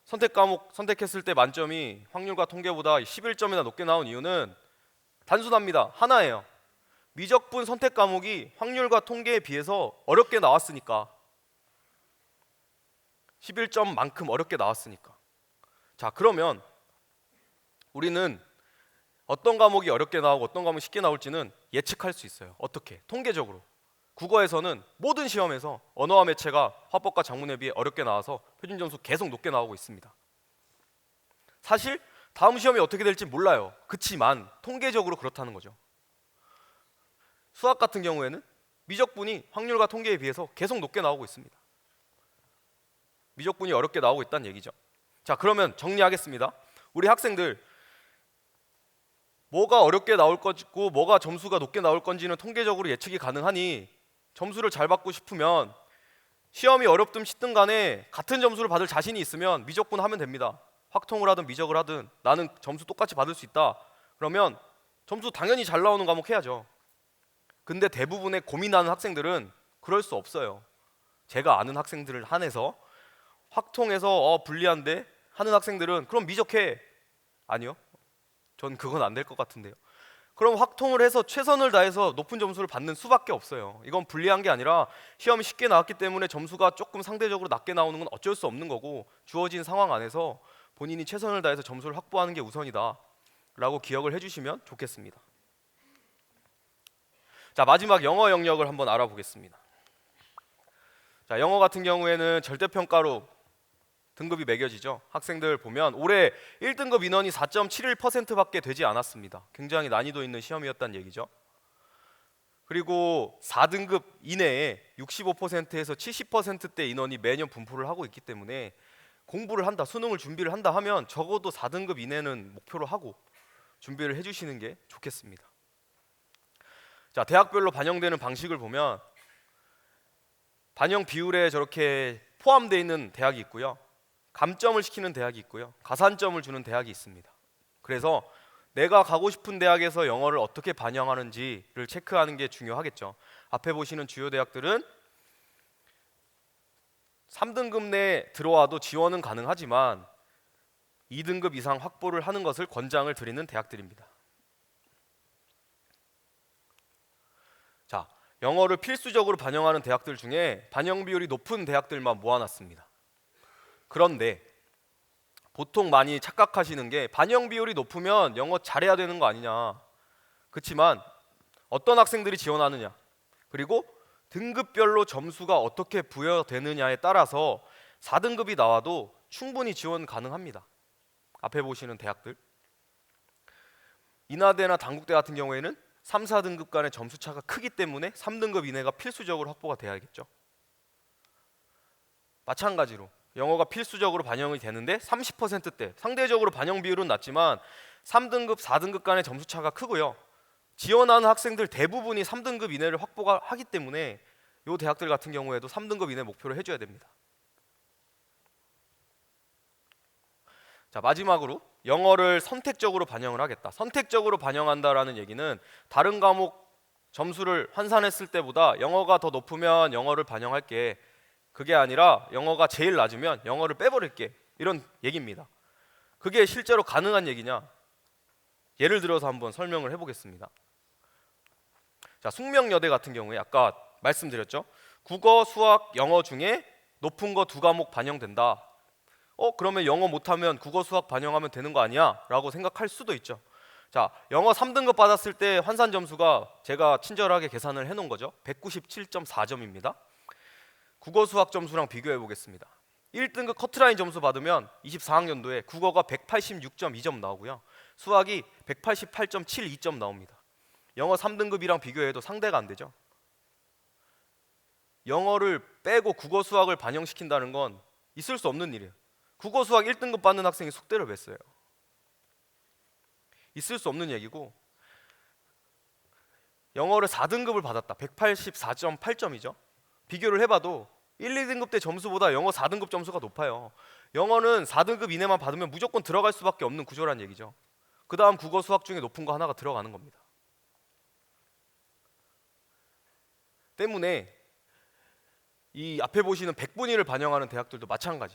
선택 과목 선택했을 때 만점이 확률과 통계보다 11점이나 높게 나온 이유는 단순합니다. 하나예요. 미적분 선택 과목이 확률과 통계에 비해서 어렵게 나왔으니까. 11점만큼 어렵게 나왔으니까. 자, 그러면 우리는 어떤 과목이 어렵게 나오고 어떤 과목이 쉽게 나올지는 예측할 수 있어요. 어떻게? 통계적으로. 국어에서는 모든 시험에서 언어와 매체가 화법과 작문에 비해 어렵게 나와서 표준 점수 계속 높게 나오고 있습니다. 사실 다음 시험이 어떻게 될지 몰라요. 그치만 통계적으로 그렇다는 거죠. 수학 같은 경우에는 미적분이 확률과 통계에 비해서 계속 높게 나오고 있습니다. 미적분이 어렵게 나오고 있다는 얘기죠. 자, 그러면 정리하겠습니다. 우리 학생들 뭐가 어렵게 나올 거고 뭐가 점수가 높게 나올 건지는 통계적으로 예측이 가능하니 점수를 잘 받고 싶으면 시험이 어렵든 쉽든 간에 같은 점수를 받을 자신이 있으면 미적분 하면 됩니다. 확통을 하든 미적을 하든 나는 점수 똑같이 받을 수 있다. 그러면 점수 당연히 잘 나오는 과목 해야죠. 근데 대부분의 고민하는 학생들은 그럴 수 없어요. 제가 아는 학생들을 한해서 확통해서 불리한데 하는 학생들은 그럼 미적해. 아니요. 전 그건 안 될 것 같은데요. 그럼 확통을 해서 최선을 다해서 높은 점수를 받는 수밖에 없어요. 이건 불리한 게 아니라 시험이 쉽게 나왔기 때문에 점수가 조금 상대적으로 낮게 나오는 건 어쩔 수 없는 거고 주어진 상황 안에서 본인이 최선을 다해서 점수를 확보하는 게 우선이다 라고 기억을 해주시면 좋겠습니다. 자, 마지막 영어 영역을 한번 알아보겠습니다. 자, 영어 같은 경우에는 절대평가로 등급이 매겨지죠. 학생들 보면 올해 1등급 인원이 4.71%밖에 되지 않았습니다. 굉장히 난이도 있는 시험이었다는 얘기죠. 그리고 4등급 이내에 65%에서 70%대 인원이 매년 분포를 하고 있기 때문에 공부를 한다, 수능을 준비를 한다 하면 적어도 4등급 이내는 목표로 하고 준비를 해주시는 게 좋겠습니다. 자, 대학별로 반영되는 방식을 보면 반영 비율에 저렇게 포함되어 있는 대학이 있고요. 감점을 시키는 대학이 있고요. 가산점을 주는 대학이 있습니다. 그래서 내가 가고 싶은 대학에서 영어를 어떻게 반영하는지를 체크하는 게 중요하겠죠. 앞에 보시는 주요 대학들은 3등급 내에 들어와도 지원은 가능하지만 2등급 이상 확보를 하는 것을 권장을 드리는 대학들입니다. 자, 영어를 필수적으로 반영하는 대학들 중에 반영 비율이 높은 대학들만 모아놨습니다. 그런데 보통 많이 착각하시는 게 반영 비율이 높으면 영어 잘해야 되는 거 아니냐. 그렇지만 어떤 학생들이 지원하느냐, 그리고 등급별로 점수가 어떻게 부여되느냐에 따라서 4등급이 나와도 충분히 지원 가능합니다. 앞에 보시는 대학들, 인하대나 단국대 같은 경우에는 3, 4등급 간의 점수 차가 크기 때문에 3등급 이내가 필수적으로 확보가 돼야겠죠. 마찬가지로 영어가 필수적으로 반영이 되는데 30%대, 상대적으로 반영 비율은 낮지만 3등급, 4등급 간의 점수 차가 크고요. 지원하는 학생들 대부분이 3등급 이내를 확보가 하기 때문에 이 대학들 같은 경우에도 3등급 이내 목표로 해줘야 됩니다. 자, 마지막으로 영어를 선택적으로 반영을 하겠다. 선택적으로 반영한다라는 얘기는 다른 과목 점수를 환산했을 때보다 영어가 더 높으면 영어를 반영할게, 그게 아니라 영어가 제일 낮으면 영어를 빼버릴게, 이런 얘기입니다. 그게 실제로 가능한 얘기냐? 예를 들어서 한번 설명을 해보겠습니다. 자, 숙명여대 같은 경우에 아까 말씀드렸죠. 국어, 수학, 영어 중에 높은 거 2과목 반영된다. 그러면 영어 못하면 국어, 수학 반영하면 되는 거 아니야? 라고 생각할 수도 있죠. 자, 영어 3등급 받았을 때 환산 점수가 제가 친절하게 계산을 해놓은 거죠. 197.4점입니다. 국어 수학 점수랑 비교해 보겠습니다. 1등급 커트라인 점수 받으면 24학년도에 국어가 186.2점 나오고요. 수학이 188.72점 나옵니다. 영어 3등급이랑 비교해도 상대가 안 되죠. 영어를 빼고 국어 수학을 반영시킨다는 건 있을 수 없는 일이에요. 국어 수학 1등급 받는 학생이 숙대를 왜 써요? 있을 수 없는 얘기고, 영어를 4등급을 받았다. 184.8점이죠. 비교를 해봐도 1, 2등급 때 점수보다 영어 4등급 점수가 높아요. 영어는 4등급 이내만 받으면 무조건 들어갈 수밖에 없는 구조란 얘기죠. 그 다음 국어 수학 중에 높은 거 하나가 들어가는 겁니다. 때문에 이 앞에 보시는 100분위를 반영하는 대학들도 마찬가지.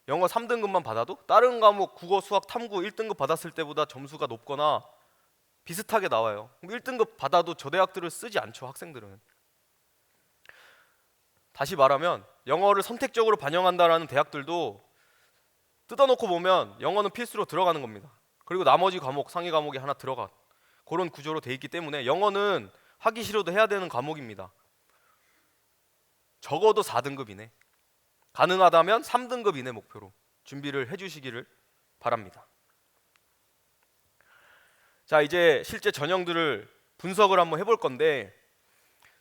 영어 3등급만 받아도 다른 과목 국어 수학 탐구 1등급 받았을 때보다 점수가 높거나 비슷하게 나와요. 그럼 1등급 받아도 저 대학들을 쓰지 않죠, 학생들은. 다시 말하면 영어를 선택적으로 반영한다라는 대학들도 뜯어놓고 보면 영어는 필수로 들어가는 겁니다. 그리고 나머지 과목, 상위 과목이 하나 들어가. 그런 구조로 돼 있기 때문에 영어는 하기 싫어도 해야 되는 과목입니다. 적어도 4등급 이내, 가능하다면 3등급 이내 목표로 준비를 해주시기를 바랍니다. 자, 이제 실제 전형들을 분석을 한번 해볼 건데,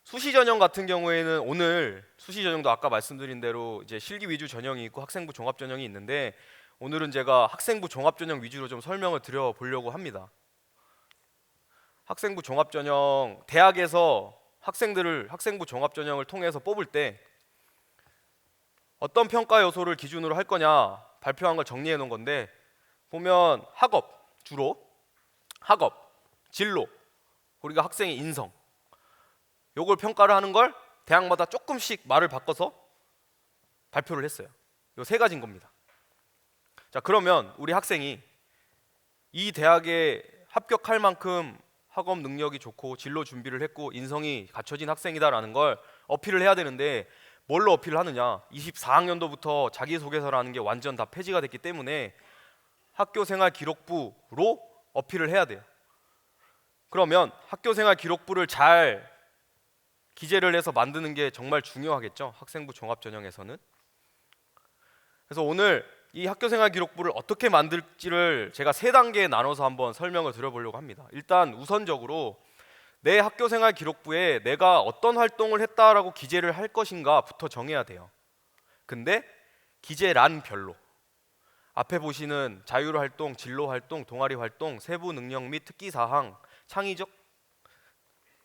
수시 전형 같은 경우에는 오늘 수시 전형도 아까 말씀드린 대로 이제 실기 위주 전형이 있고 학생부 종합 전형이 있는데, 오늘은 제가 학생부 종합 전형 위주로 좀 설명을 드려 보려고 합니다. 학생부 종합 전형, 대학에서 학생들을 학생부 종합 전형을 통해서 뽑을 때 어떤 평가 요소를 기준으로 할 거냐 발표한 걸 정리해 놓은 건데, 보면 학업, 주로 학업, 진로, 우리가 학생의 인성, 요걸 평가를 하는 걸 대학마다 조금씩 말을 바꿔서 발표를 했어요. 요 세 가지인 겁니다. 자, 그러면 우리 학생이 이 대학에 합격할 만큼 학업 능력이 좋고 진로 준비를 했고 인성이 갖춰진 학생이다라는 걸 어필을 해야 되는데, 뭘로 어필을 하느냐? 24학년도부터 자기소개서라는 게 완전 다 폐지가 됐기 때문에 학교생활 기록부로 어필을 해야 돼요. 그러면 학교생활 기록부를 잘 기재를 해서 만드는 게 정말 중요하겠죠, 학생부 종합전형에서는. 그래서 오늘 이 학교생활 기록부를 어떻게 만들지를 제가 세 단계에 나눠서 한번 설명을 드려보려고 합니다. 일단 우선적으로 내 학교생활 기록부에 내가 어떤 활동을 했다라고 기재를 할 것인가부터 정해야 돼요. 근데 기재란별로 앞에 보시는 자율활동, 진로활동, 동아리활동, 세부 능력 및 특기사항, 창의적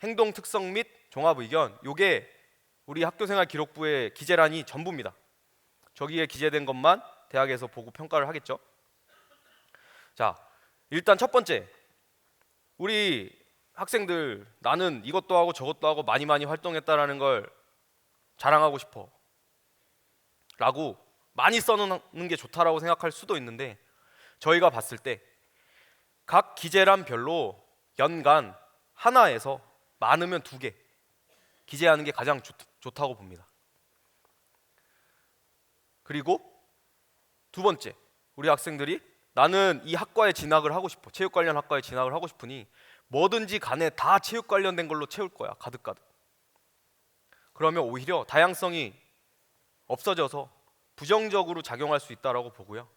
행동 특성 및 종합의견, 요게 우리 학교생활 기록부의 기재란이 전부입니다. 저기에 기재된 것만 대학에서 보고 평가를 하겠죠. 자, 일단 첫 번째, 우리 학생들 나는 이것도 하고 저것도 하고 많이 활동했다라는 걸 자랑하고 싶어 라고 많이 써놓는 게 좋다라고 생각할 수도 있는데, 저희가 봤을 때 각 기재란별로 연간 하나에서 많으면 2개 기재하는 게 가장 좋다고 봅니다. 그리고 두 번째, 우리 학생들이 나는 이 학과에 진학을 하고 싶어, 체육 관련 학과에 진학을 하고 싶으니 뭐든지 간에 다 체육 관련된 걸로 채울 거야, 가득가득. 그러면 오히려 다양성이 없어져서 부정적으로 작용할 수 있다라고 보고요.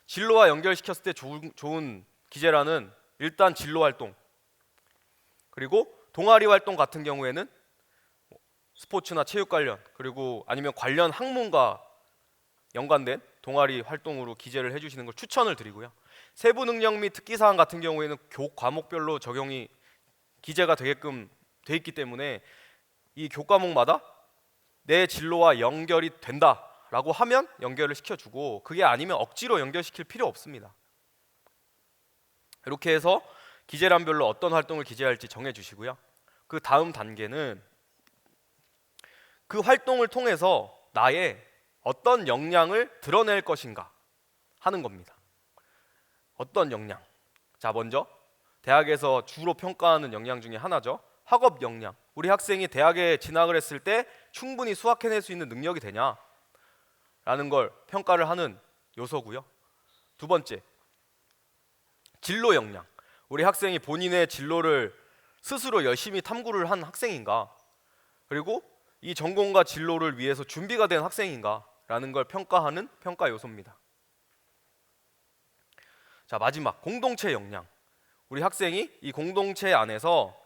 진로와 연결시켰을 때 좋은 기재란은 일단 진로 활동, 그리고 동아리 활동 같은 경우에는 스포츠나 체육 관련, 그리고 아니면 관련 학문과 연관된 동아리 활동으로 기재를 해주시는 걸 추천을 드리고요. 세부 능력 및 특기사항 같은 경우에는 과목별로 적용이 기재가 되게끔 돼 있기 때문에 이 교과목마다 내 진로와 연결이 된다라고 하면 연결을 시켜주고, 그게 아니면 억지로 연결시킬 필요 없습니다. 이렇게 해서 기재란별로 어떤 활동을 기재할지 정해주시고요. 그 다음 단계는 그 활동을 통해서 나의 어떤 역량을 드러낼 것인가 하는 겁니다. 어떤 역량? 자, 먼저 대학에서 주로 평가하는 역량 중에 하나죠. 학업 역량. 우리 학생이 대학에 진학을 했을 때 충분히 수학해낼 수 있는 능력이 되냐? 라는 걸 평가를 하는 요소고요. 두 번째, 진로 역량. 우리 학생이 본인의 진로를 스스로 열심히 탐구를 한 학생인가? 그리고 이 전공과 진로를 위해서 준비가 된 학생인가라는 걸 평가하는 평가 요소입니다. 자, 마지막 공동체 역량. 우리 학생이 이 공동체 안에서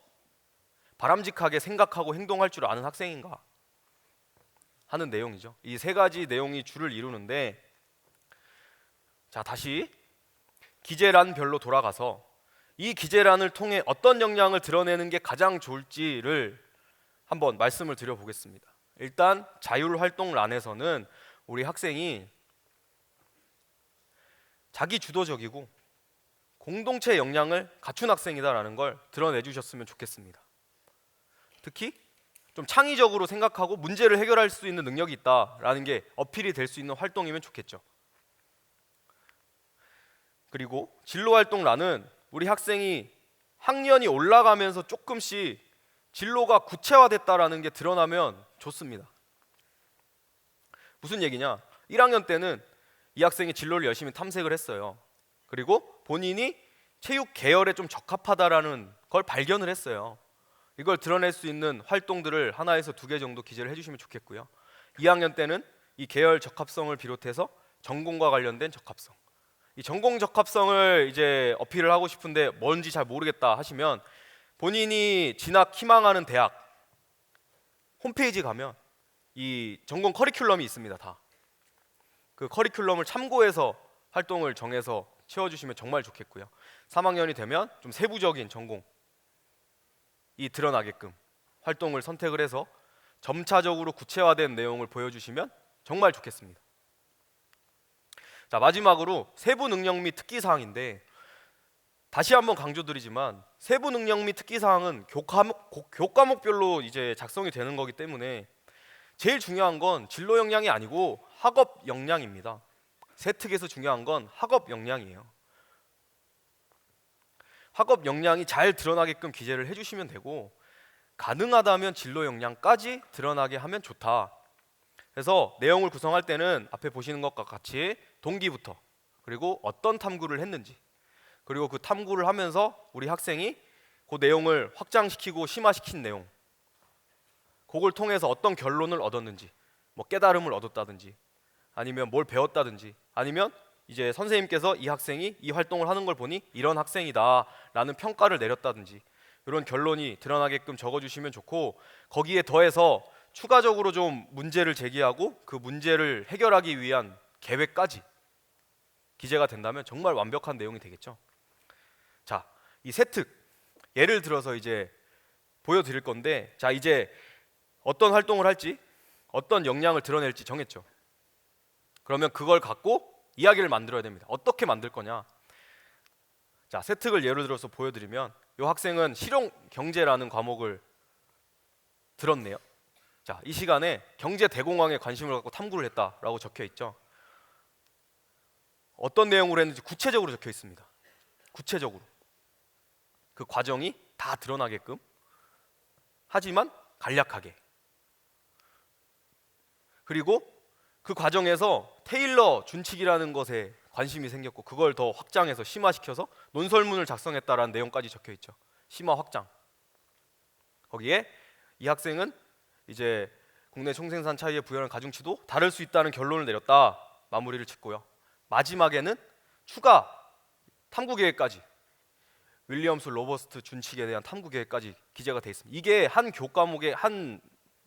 바람직하게 생각하고 행동할 줄 아는 학생인가 하는 내용이죠. 이 세 가지 내용이 주를 이루는데, 자, 다시 기재란별로 돌아가서 이 기재란을 통해 어떤 역량을 드러내는 게 가장 좋을지를 한번 말씀을 드려보겠습니다. 일단 자율활동란에서는 우리 학생이 자기 주도적이고 공동체 역량을 갖춘 학생이다라는 걸 드러내 주셨으면 좋겠습니다. 특히 좀 창의적으로 생각하고 문제를 해결할 수 있는 능력이 있다라는 게 어필이 될 수 있는 활동이면 좋겠죠. 그리고 진로활동란은 우리 학생이 학년이 올라가면서 조금씩 진로가 구체화됐다라는 게 드러나면 좋습니다. 무슨 얘기냐? 1학년 때는 이 학생이 진로를 열심히 탐색을 했어요. 그리고 본인이 체육 계열에 좀 적합하다라는 걸 발견을 했어요. 이걸 드러낼 수 있는 활동들을 하나에서 2개 정도 기재를 해주시면 좋겠고요. 2학년 때는 이 계열 적합성을 비롯해서 전공과 관련된 적합성, 이 전공 적합성을 이제 어필을 하고 싶은데 뭔지 잘 모르겠다 하시면 본인이 진학 희망하는 대학 홈페이지 가면 이 전공 커리큘럼이 있습니다. 다 그 커리큘럼을 참고해서 활동을 정해서 채워주시면 정말 좋겠고요. 3학년이 되면 좀 세부적인 전공이 드러나게끔 활동을 선택을 해서 점차적으로 구체화된 내용을 보여주시면 정말 좋겠습니다. 자, 마지막으로 세부 능력 및 특기 사항인데, 다시 한번 강조드리지만 세부 능력 및 특기 사항은 교과목별로 이제 작성이 되는 거기 때문에 제일 중요한 건 진로 역량이 아니고 학업 역량입니다. 세특에서 중요한 건 학업 역량이에요. 학업 역량이 잘 드러나게끔 기재를 해주시면 되고, 가능하다면 진로 역량까지 드러나게 하면 좋다. 그래서 내용을 구성할 때는 앞에 보시는 것과 같이 동기부터, 그리고 어떤 탐구를 했는지, 그리고 그 탐구를 하면서 우리 학생이 그 내용을 확장시키고 심화시킨 내용, 그걸 통해서 어떤 결론을 얻었는지, 뭐 깨달음을 얻었다든지, 아니면 뭘 배웠다든지, 아니면 이제 선생님께서 이 학생이 이 활동을 하는 걸 보니 이런 학생이다 라는 평가를 내렸다든지, 이런 결론이 드러나게끔 적어주시면 좋고, 거기에 더해서 추가적으로 좀 문제를 제기하고 그 문제를 해결하기 위한 계획까지 기재가 된다면 정말 완벽한 내용이 되겠죠. 자, 이 세특 예를 들어서 이제 보여드릴 건데, 자, 이제 어떤 활동을 할지, 어떤 역량을 드러낼지 정했죠. 그러면 그걸 갖고 이야기를 만들어야 됩니다. 어떻게 만들 거냐? 자, 세특을 예를 들어서 보여드리면, 이 학생은 실용 경제라는 과목을 들었네요. 자, 이 시간에 경제 대공황에 관심을 갖고 탐구를 했다라고 적혀 있죠. 어떤 내용으로 했는지 구체적으로 적혀 있습니다. 구체적으로 그 과정이 다 드러나게끔, 하지만 간략하게. 그리고 그 과정에서 테일러 준칙이라는 것에 관심이 생겼고, 그걸 더 확장해서 심화시켜서 논설문을 작성했다라는 내용까지 적혀 있죠. 심화 확장. 거기에 이 학생은 이제 국내 총생산 차이의 부연한 가중치도 다를 수 있다는 결론을 내렸다, 마무리를 짓고요. 마지막에는 추가 탐구 계획까지, 윌리엄스 로버스트 준칙에 대한 탐구 계획까지 기재가 되어 있습니다. 이게 한 교과목의 한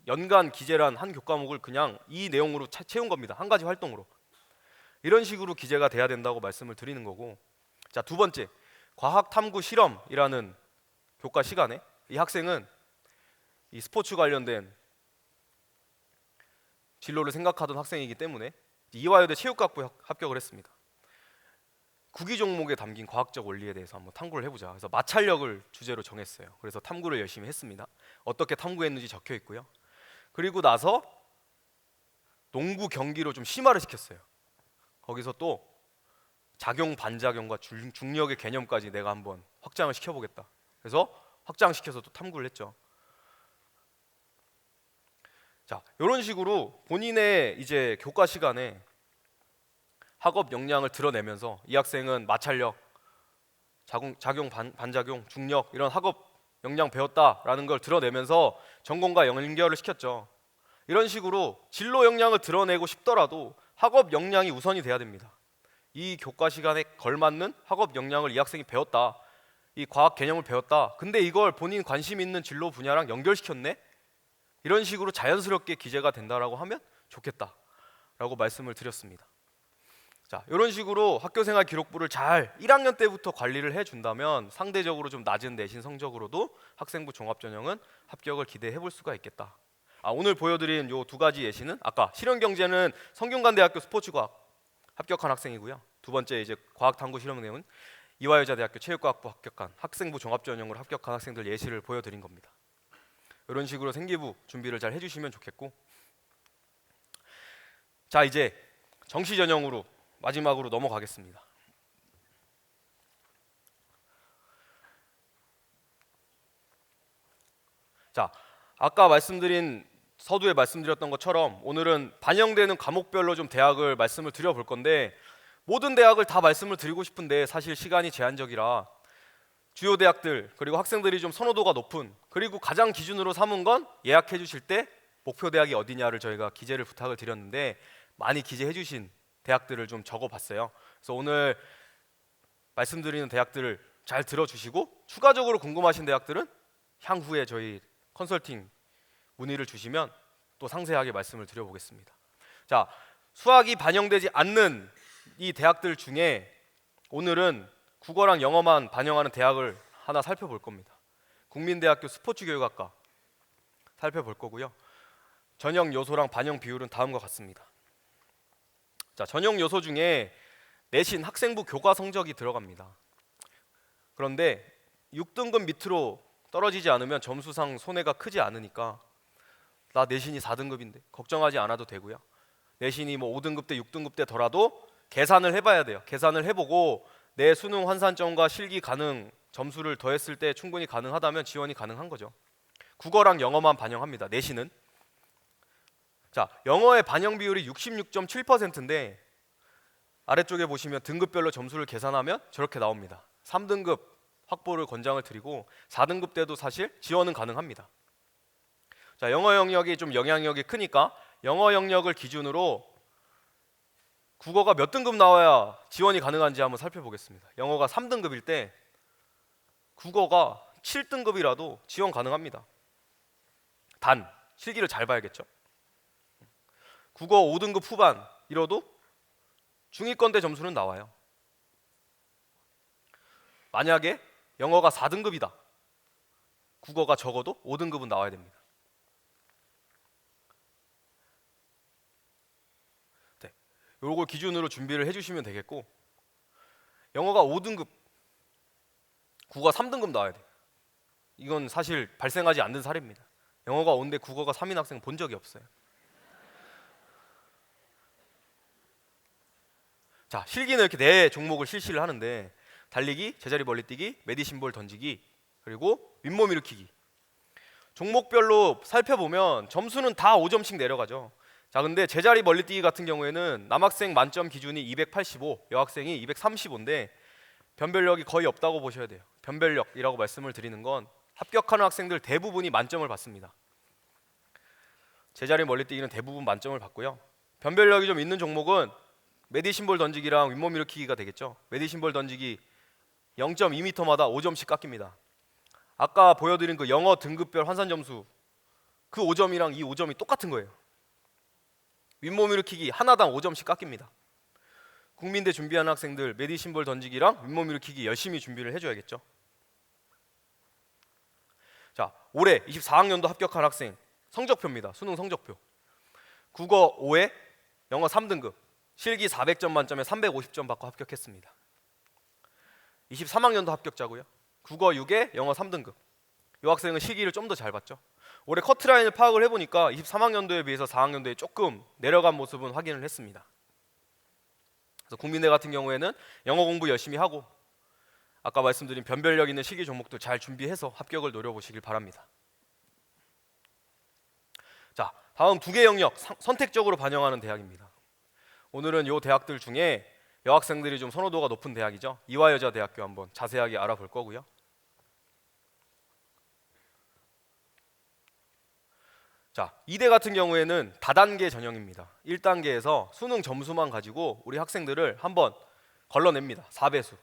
연간 기재란 한 교과목을 그냥 이 내용으로 채운 겁니다. 한 가지 활동으로. 이런 식으로 기재가 돼야 된다고 말씀을 드리는 거고, 자, 두 번째, 과학 탐구 실험이라는 교과 시간에 이 학생은 이 스포츠 관련된 진로를 생각하던 학생이기 때문에 이화여대 체육학부에 합격을 했습니다. 구기 종목에 담긴 과학적 원리에 대해서 한번 탐구를 해보자. 그래서 마찰력을 주제로 정했어요. 그래서 탐구를 열심히 했습니다. 어떻게 탐구했는지 적혀 있고요. 그리고 나서 농구 경기로 좀 심화를 시켰어요. 거기서 또 작용 반작용과 중력의 개념까지 내가 한번 확장을 시켜보겠다. 그래서 확장시켜서 또 탐구를 했죠. 자, 이런 식으로 본인의 이제 교과 시간에 학업 역량을 드러내면서 이 학생은 마찰력, 반작용, 중력 이런 학업 역량 배웠다라는 걸 드러내면서 전공과 연결을 시켰죠. 이런 식으로 진로 역량을 드러내고 싶더라도 학업 역량이 우선이 돼야 됩니다. 이 교과 시간에 걸맞는 학업 역량을 이 학생이 배웠다. 이 과학 개념을 배웠다. 근데 이걸 본인 관심 있는 진로 분야랑 연결시켰네? 이런 식으로 자연스럽게 기재가 된다라고 하면 좋겠다라고 말씀을 드렸습니다. 자, 이런 식으로 학교생활 기록부를 잘 1학년 때부터 관리를 해준다면 상대적으로 좀 낮은 내신 성적으로도 학생부 종합전형은 합격을 기대해 볼 수가 있겠다. 오늘 보여드린 요 두 가지 예시는 아까 실용경제는 성균관대학교 스포츠과학 합격한 학생이고요. 두 번째 이제 과학탐구 실험내용은 이화여자대학교 체육과학부 합격한 학생부 종합전형으로 합격한 학생들 예시를 보여드린 겁니다. 이런 식으로 생기부 준비를 잘 해주시면 좋겠고, 자 이제 정시 전형으로 마지막으로 넘어가겠습니다. 자, 아까 말씀드린 서두에 말씀드렸던 것처럼 오늘은 반영되는 과목별로 좀 대학을 말씀을 드려볼 건데, 모든 대학을 다 말씀을 드리고 싶은데 사실 시간이 제한적이라 주요 대학들 그리고 학생들이 좀 선호도가 높은, 그리고 가장 기준으로 삼은 건 예약해 주실 때 목표 대학이 어디냐를 저희가 기재를 부탁을 드렸는데 많이 기재해 주신 대학들을 좀 적어봤어요. 그래서 오늘 말씀드리는 대학들을 잘 들어주시고 추가적으로 궁금하신 대학들은 향후에 저희 컨설팅 문의를 주시면 또 상세하게 말씀을 드려보겠습니다. 자, 수학이 반영되지 않는 이 대학들 중에 오늘은 국어랑 영어만 반영하는 대학을 하나 살펴볼 겁니다. 국민대학교 스포츠교육학과 살펴볼 거고요. 전형 요소랑 반영 비율은 다음과 같습니다. 자, 전형 요소 중에 내신 학생부 교과 성적이 들어갑니다. 그런데 6등급 밑으로 떨어지지 않으면 점수상 손해가 크지 않으니까 나 내신이 4등급인데 걱정하지 않아도 되고요. 내신이 뭐 5등급 대 6등급 대더라도 계산을 해봐야 돼요. 계산을 해보고 내 수능 환산점과 실기 가능 점수를 더했을 때 충분히 가능하다면 지원이 가능한 거죠. 국어랑 영어만 반영합니다. 내신은. 자, 영어의 반영 비율이 66.7%인데 아래쪽에 보시면 등급별로 점수를 계산하면 저렇게 나옵니다. 3등급 확보를 권장을 드리고 4등급 때도 사실 지원은 가능합니다. 자, 영어 영역이 좀 영향력이 크니까 영어 영역을 기준으로 국어가 몇 등급 나와야 지원이 가능한지 한번 살펴보겠습니다. 영어가 3등급일 때 국어가 7등급이라도 지원 가능합니다. 단 실기를 잘 봐야겠죠. 국어 5등급 후반 이뤄도 중위권대 점수는 나와요. 만약에 영어가 4등급이다. 국어가 적어도 5등급은 나와야 됩니다. 네, 요걸 기준으로 준비를 해주시면 되겠고, 영어가 5등급, 국어가 3등급 나와야 돼요. 이건 사실 발생하지 않는 사례입니다. 영어가 5인데 국어가 3인 학생 본 적이 없어요. 자, 실기는 이렇게 네 종목을 실시를 하는데 달리기, 제자리 멀리뛰기, 메디신볼 던지기, 그리고 윗몸 일으키기. 종목별로 살펴보면 점수는 다 5점씩 내려가죠. 자, 근데 제자리 멀리뛰기 같은 경우에는 남학생 만점 기준이 285, 여학생이 235인데 변별력이 거의 없다고 보셔야 돼요. 변별력이라고 말씀을 드리는 건 합격하는 학생들 대부분이 만점을 받습니다. 제자리 멀리뛰기는 대부분 만점을 받고요. 변별력이 좀 있는 종목은 메디신볼 던지기랑 윗몸 일으키기가 되겠죠. 메디신볼 던지기 0.2m마다 5점씩 깎입니다. 아까 보여드린 그 영어 등급별 환산 점수 그 5점이랑 이 5점이 똑같은 거예요. 윗몸 일으키기 하나당 5점씩 깎입니다. 국민대 준비하는 학생들 메디신볼 던지기랑 윗몸 일으키기 열심히 준비를 해줘야겠죠. 자, 올해 24학년도 합격한 학생 성적표입니다. 수능 성적표. 국어 5에 영어 3등급, 실기 400점 만점에 350점 받고 합격했습니다. 23학년도 합격자고요. 국어 6에 영어 3등급. 이 학생은 실기를 좀 더 잘 봤죠. 올해 커트라인을 파악을 해보니까 23학년도에 비해서 4학년도에 조금 내려간 모습은 확인을 했습니다. 그래서 국민대 같은 경우에는 영어 공부 열심히 하고 아까 말씀드린 변별력 있는 실기 종목도 잘 준비해서 합격을 노려보시길 바랍니다. 자, 다음 두 개 영역 선택적으로 반영하는 대학입니다. 오늘은 이 대학들 중에 여학생들이 좀 선호도가 높은 대학이죠. 이화여자대학교 한번 자세하게 알아볼 거고요. 자, 이대 같은 경우에는 다단계 전형입니다. 1단계에서 수능 점수만 가지고 우리 학생들을 한번 걸러냅니다. 4배수.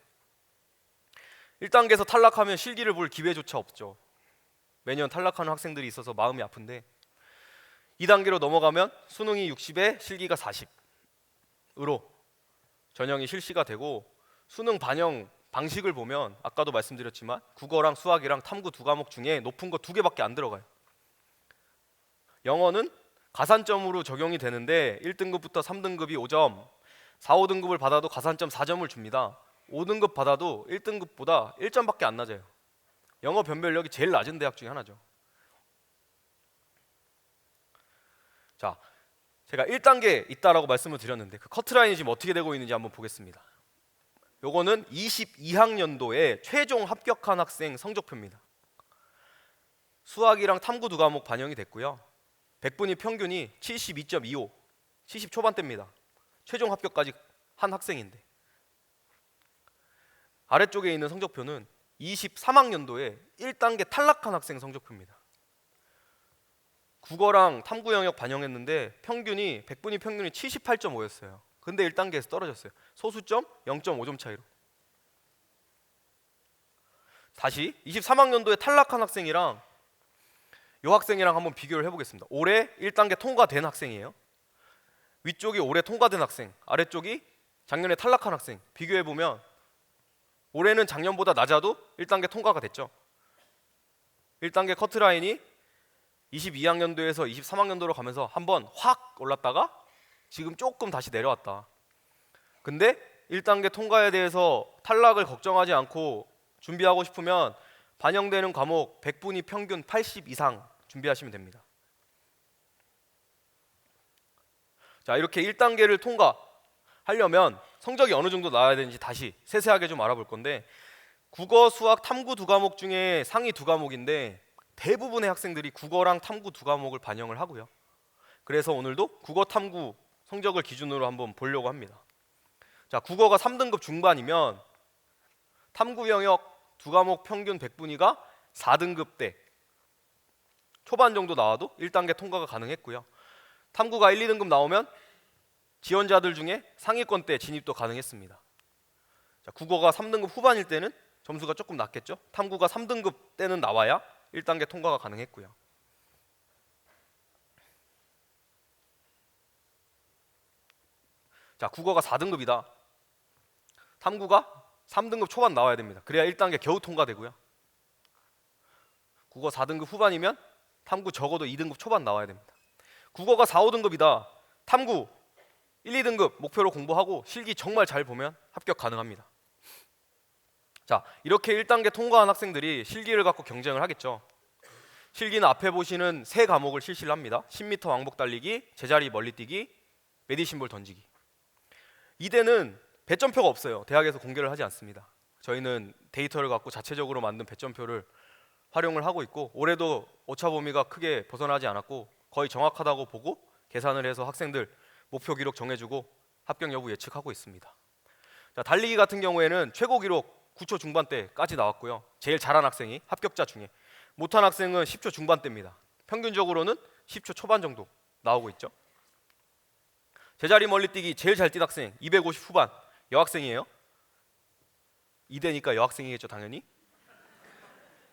1단계에서 탈락하면 실기를 볼 기회조차 없죠. 매년 탈락하는 학생들이 있어서 마음이 아픈데 2단계로 넘어가면 수능이 60에 실기가 40으로 전형이 실시가 되고 수능 반영 방식을 보면 아까도 말씀드렸지만 국어랑 수학이랑 탐구 두 과목 중에 높은 거 2개밖에 안 들어가요. 영어는 가산점으로 적용이 되는데 1등급부터 3등급이 5점, 4, 5등급을 받아도 가산점 4점을 줍니다. 5등급 받아도 1등급보다 1점밖에 안 낮아요. 영어 변별력이 제일 낮은 대학 중에 하나죠. 자, 제가 1단계 있다라고 말씀을 드렸는데 그 커트라인이 지금 어떻게 되고 있는지 한번 보겠습니다. 요거는 22학년도에 최종 합격한 학생 성적표입니다. 수학이랑 탐구 두 과목 반영이 됐고요. 100분위 평균이 72.25, 70 초반대입니다. 최종 합격까지 한 학생인데 아래쪽에 있는 성적표는 23학년도에 1단계 탈락한 학생 성적표입니다. 국어랑 탐구 영역 반영했는데 평균이 100분위 평균이 78.5였어요. 근데 1단계에서 떨어졌어요. 소수점 0.5점 차이로. 다시 23학년도에 탈락한 학생이랑 이 학생이랑 한번 비교를 해보겠습니다. 올해 1단계 통과된 학생이에요. 위쪽이 올해 통과된 학생, 아래쪽이 작년에 탈락한 학생. 비교해보면 올해는 작년보다 낮아도 1단계 통과가 됐죠. 1단계 커트라인이 22학년도에서 23학년도로 가면서 한번 확 올랐다가 지금 조금 다시 내려왔다. 근데 1단계 통과에 대해서 탈락을 걱정하지 않고 준비하고 싶으면 반영되는 과목 100분위 평균 80 이상 준비하시면 됩니다. 자, 이렇게 1단계를 통과하려면 성적이 어느 정도 나와야 되는지 다시 세세하게 좀 알아볼 건데 국어, 수학, 탐구 두 과목 중에 상위 두 과목인데 대부분의 학생들이 국어랑 탐구 두 과목을 반영을 하고요. 그래서 오늘도 국어, 탐구 성적을 기준으로 한번 보려고 합니다. 자, 국어가 3등급 중반이면 탐구 영역 두 과목 평균 100분위가 4등급대 초반 정도 나와도 1단계 통과가 가능했고요. 탐구가 1, 2등급 나오면 지원자들 중에 상위권대 진입도 가능했습니다. 자, 국어가 3등급 후반일 때는 점수가 조금 낮겠죠. 탐구가 3등급 때는 나와야 1단계 통과가 가능했고요. 자, 국어가 4등급이다. 탐구가 3등급 초반 나와야 됩니다. 그래야 1단계 겨우 통과되고요. 국어 4등급 후반이면 탐구 적어도 2등급 초반 나와야 됩니다. 국어가 4, 5등급이다. 탐구 1, 2등급 목표로 공부하고 실기 정말 잘 보면 합격 가능합니다. 자, 이렇게 1단계 통과한 학생들이 실기를 갖고 경쟁을 하겠죠. 실기는 앞에 보시는 세 과목을 실시를 합니다. 10m 왕복 달리기, 제자리 멀리뛰기, 메디신볼 던지기. 이대는 배점표가 없어요. 대학에서 공개를 하지 않습니다. 저희는 데이터를 갖고 자체적으로 만든 배점표를 활용을 하고 있고 올해도 오차 범위가 크게 벗어나지 않았고 거의 정확하다고 보고 계산을 해서 학생들 목표 기록 정해주고 합격 여부 예측하고 있습니다. 자, 달리기 같은 경우에는 최고 기록 9초 중반대까지 나왔고요. 제일 잘한 학생이 합격자 중에 못한 학생은 10초 중반대입니다. 평균적으로는 10초 초반 정도 나오고 있죠. 제자리 멀리뛰기 제일 잘 뛴 학생 250 후반 여학생이에요. 이대니까 여학생이겠죠 당연히.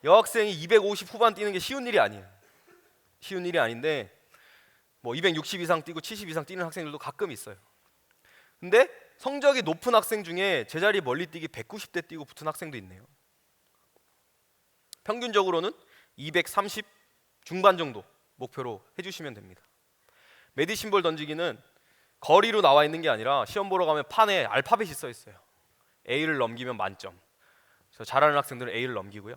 여학생이 250 후반 뛰는 게 쉬운 일이 아니에요. 쉬운 일이 아닌데 뭐 260 이상 뛰고 70 이상 뛰는 학생들도 가끔 있어요. 근데 성적이 높은 학생 중에 제자리 멀리뛰기 190대 뛰고 붙은 학생도 있네요. 평균적으로는 230 중반 정도 목표로 해주시면 됩니다. 메디신볼 던지기는 거리로 나와 있는 게 아니라 시험 보러 가면 판에 알파벳이 써 있어요. A를 넘기면 만점. 그래서 잘하는 학생들은 A를 넘기고요.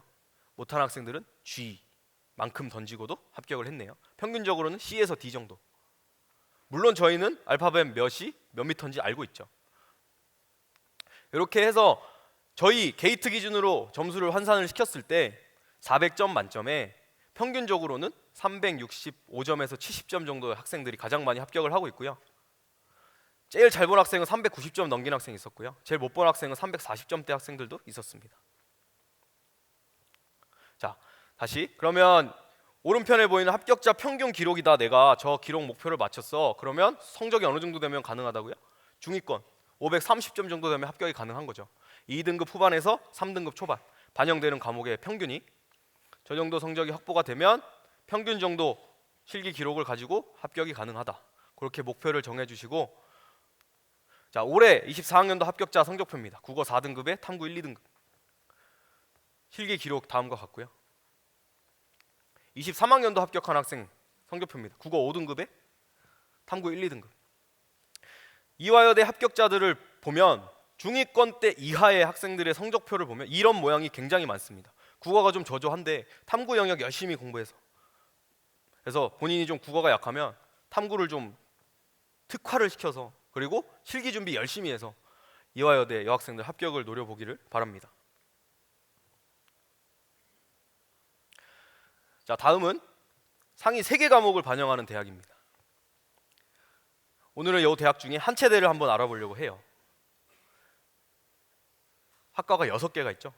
못하는 학생들은 G만큼 던지고도 합격을 했네요. 평균적으로는 C에서 D 정도. 물론 저희는 알파벳 몇이 몇 미터인지 알고 있죠. 이렇게 해서 저희 게이트 기준으로 점수를 환산을 시켰을 때 400점 만점에 평균적으로는 365점에서 70점 정도의 학생들이 가장 많이 합격을 하고 있고요. 제일 잘 본 학생은 390점 넘긴 학생이 있었고요. 제일 못 본 학생은 340점대 학생들도 있었습니다. 자, 다시 그러면 오른편에 보이는 합격자 평균 기록이다. 내가 저 기록 목표를 맞췄어. 그러면 성적이 어느 정도 되면 가능하다고요? 중위권 530점 정도 되면 합격이 가능한 거죠. 2등급 후반에서 3등급 초반 반영되는 과목의 평균이 저 정도 성적이 확보가 되면 평균 정도 실기 기록을 가지고 합격이 가능하다. 그렇게 목표를 정해주시고, 자, 올해 24학년도 합격자 성적표입니다. 국어 4등급에 탐구 1, 2등급. 실기 기록 다음과 같고요. 23학년도 합격한 학생 성적표입니다. 국어 5등급에 탐구 1, 2등급. 이화여대 합격자들을 보면 중위권대 이하의 학생들의 성적표를 보면 이런 모양이 굉장히 많습니다. 국어가 좀 저조한데 탐구 영역 열심히 공부해서, 그래서 본인이 좀 국어가 약하면 탐구를 좀 특화를 시켜서, 그리고 실기 준비 열심히 해서 이화여대 여학생들 합격을 노려보기를 바랍니다. 자, 다음은 상위 3개 과목을 반영하는 대학입니다. 오늘은 이 대학 중에 한 체대를 한번 알아보려고 해요. 학과가 6개가 있죠.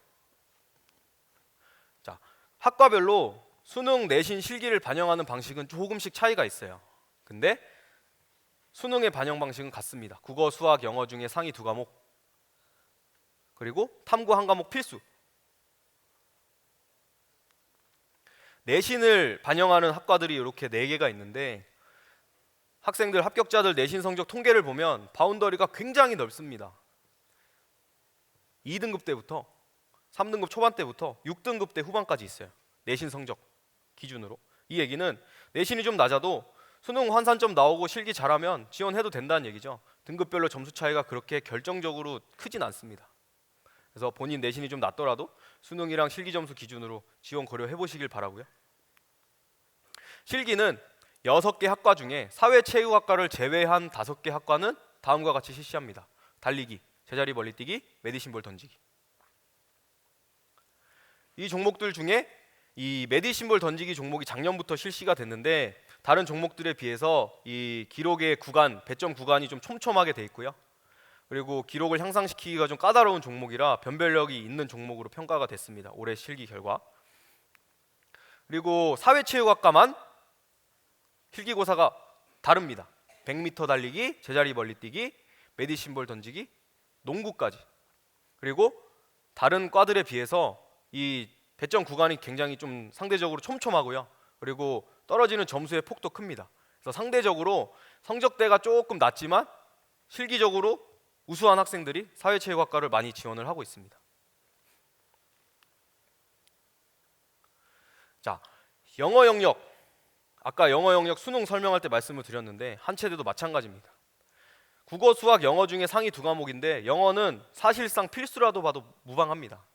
자, 학과별로 수능, 내신, 실기를 반영하는 방식은 조금씩 차이가 있어요. 근데 수능의 반영 방식은 같습니다. 국어, 수학, 영어 중에 상위 2과목, 그리고 탐구 1과목 필수. 내신을 반영하는 학과들이 이렇게 4개가 있는데, 학생들 합격자들 내신 성적 통계를 보면 바운더리가 굉장히 넓습니다. 2등급 때부터 3등급 초반 때부터 6등급 때 후반까지 있어요. 내신 성적 기준으로. 이 얘기는 내신이 좀 낮아도 수능 환산점 나오고 실기 잘하면 지원해도 된다는 얘기죠. 등급별로 점수 차이가 그렇게 결정적으로 크진 않습니다. 그래서 본인 내신이 좀 낮더라도 수능이랑 실기 점수 기준으로 지원 고려해 보시길 바라고요. 실기는 6개 학과 중에 사회체육학과를 제외한 5개 학과는 다음과 같이 실시합니다. 달리기, 제자리 멀리뛰기, 메디신볼 던지기. 이 종목들 중에 이 메디신볼 던지기 종목이 작년부터 실시가 됐는데, 다른 종목들에 비해서 이 기록의 구간, 배점 구간이 좀 촘촘하게 돼 있고요. 그리고 기록을 향상시키기가 좀 까다로운 종목이라 변별력이 있는 종목으로 평가가 됐습니다. 올해 실기 결과. 그리고 사회체육학과만 필기고사가 다릅니다. 100m 달리기, 제자리 멀리뛰기, 메디신볼 던지기, 농구까지. 그리고 다른 과들에 비해서 이 배점 구간이 굉장히 좀 상대적으로 촘촘하고요. 그리고 떨어지는 점수의 폭도 큽니다. 그래서 상대적으로 성적대가 조금 낮지만 실기적으로 우수한 학생들이 사회체육학과를 많이 지원을 하고 있습니다. 자, 영어 영역. 아까 영어 영역 수능 설명할 때 말씀을 드렸는데 한 체대도 마찬가지입니다. 국어, 수학, 영어 중에 상위 2과목인데 영어는 사실상 필수라도 봐도 무방합니다.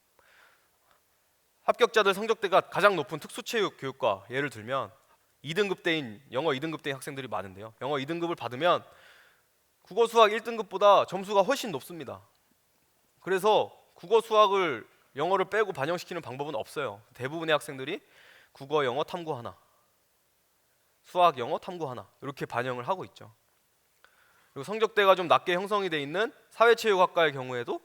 합격자들 성적대가 가장 높은 특수체육교육과 예를 들면 2등급대인 영어 2등급대인 학생들이 많은데요. 영어 2등급을 받으면 국어, 수학 1등급보다 점수가 훨씬 높습니다. 그래서 국어, 수학을 영어를 빼고 반영시키는 방법은 없어요. 대부분의 학생들이 국어, 영어, 탐구 하나, 수학, 영어, 탐구 하나 이렇게 반영을 하고 있죠. 그리고 성적대가 좀 낮게 형성이 돼 있는 사회체육학과의 경우에도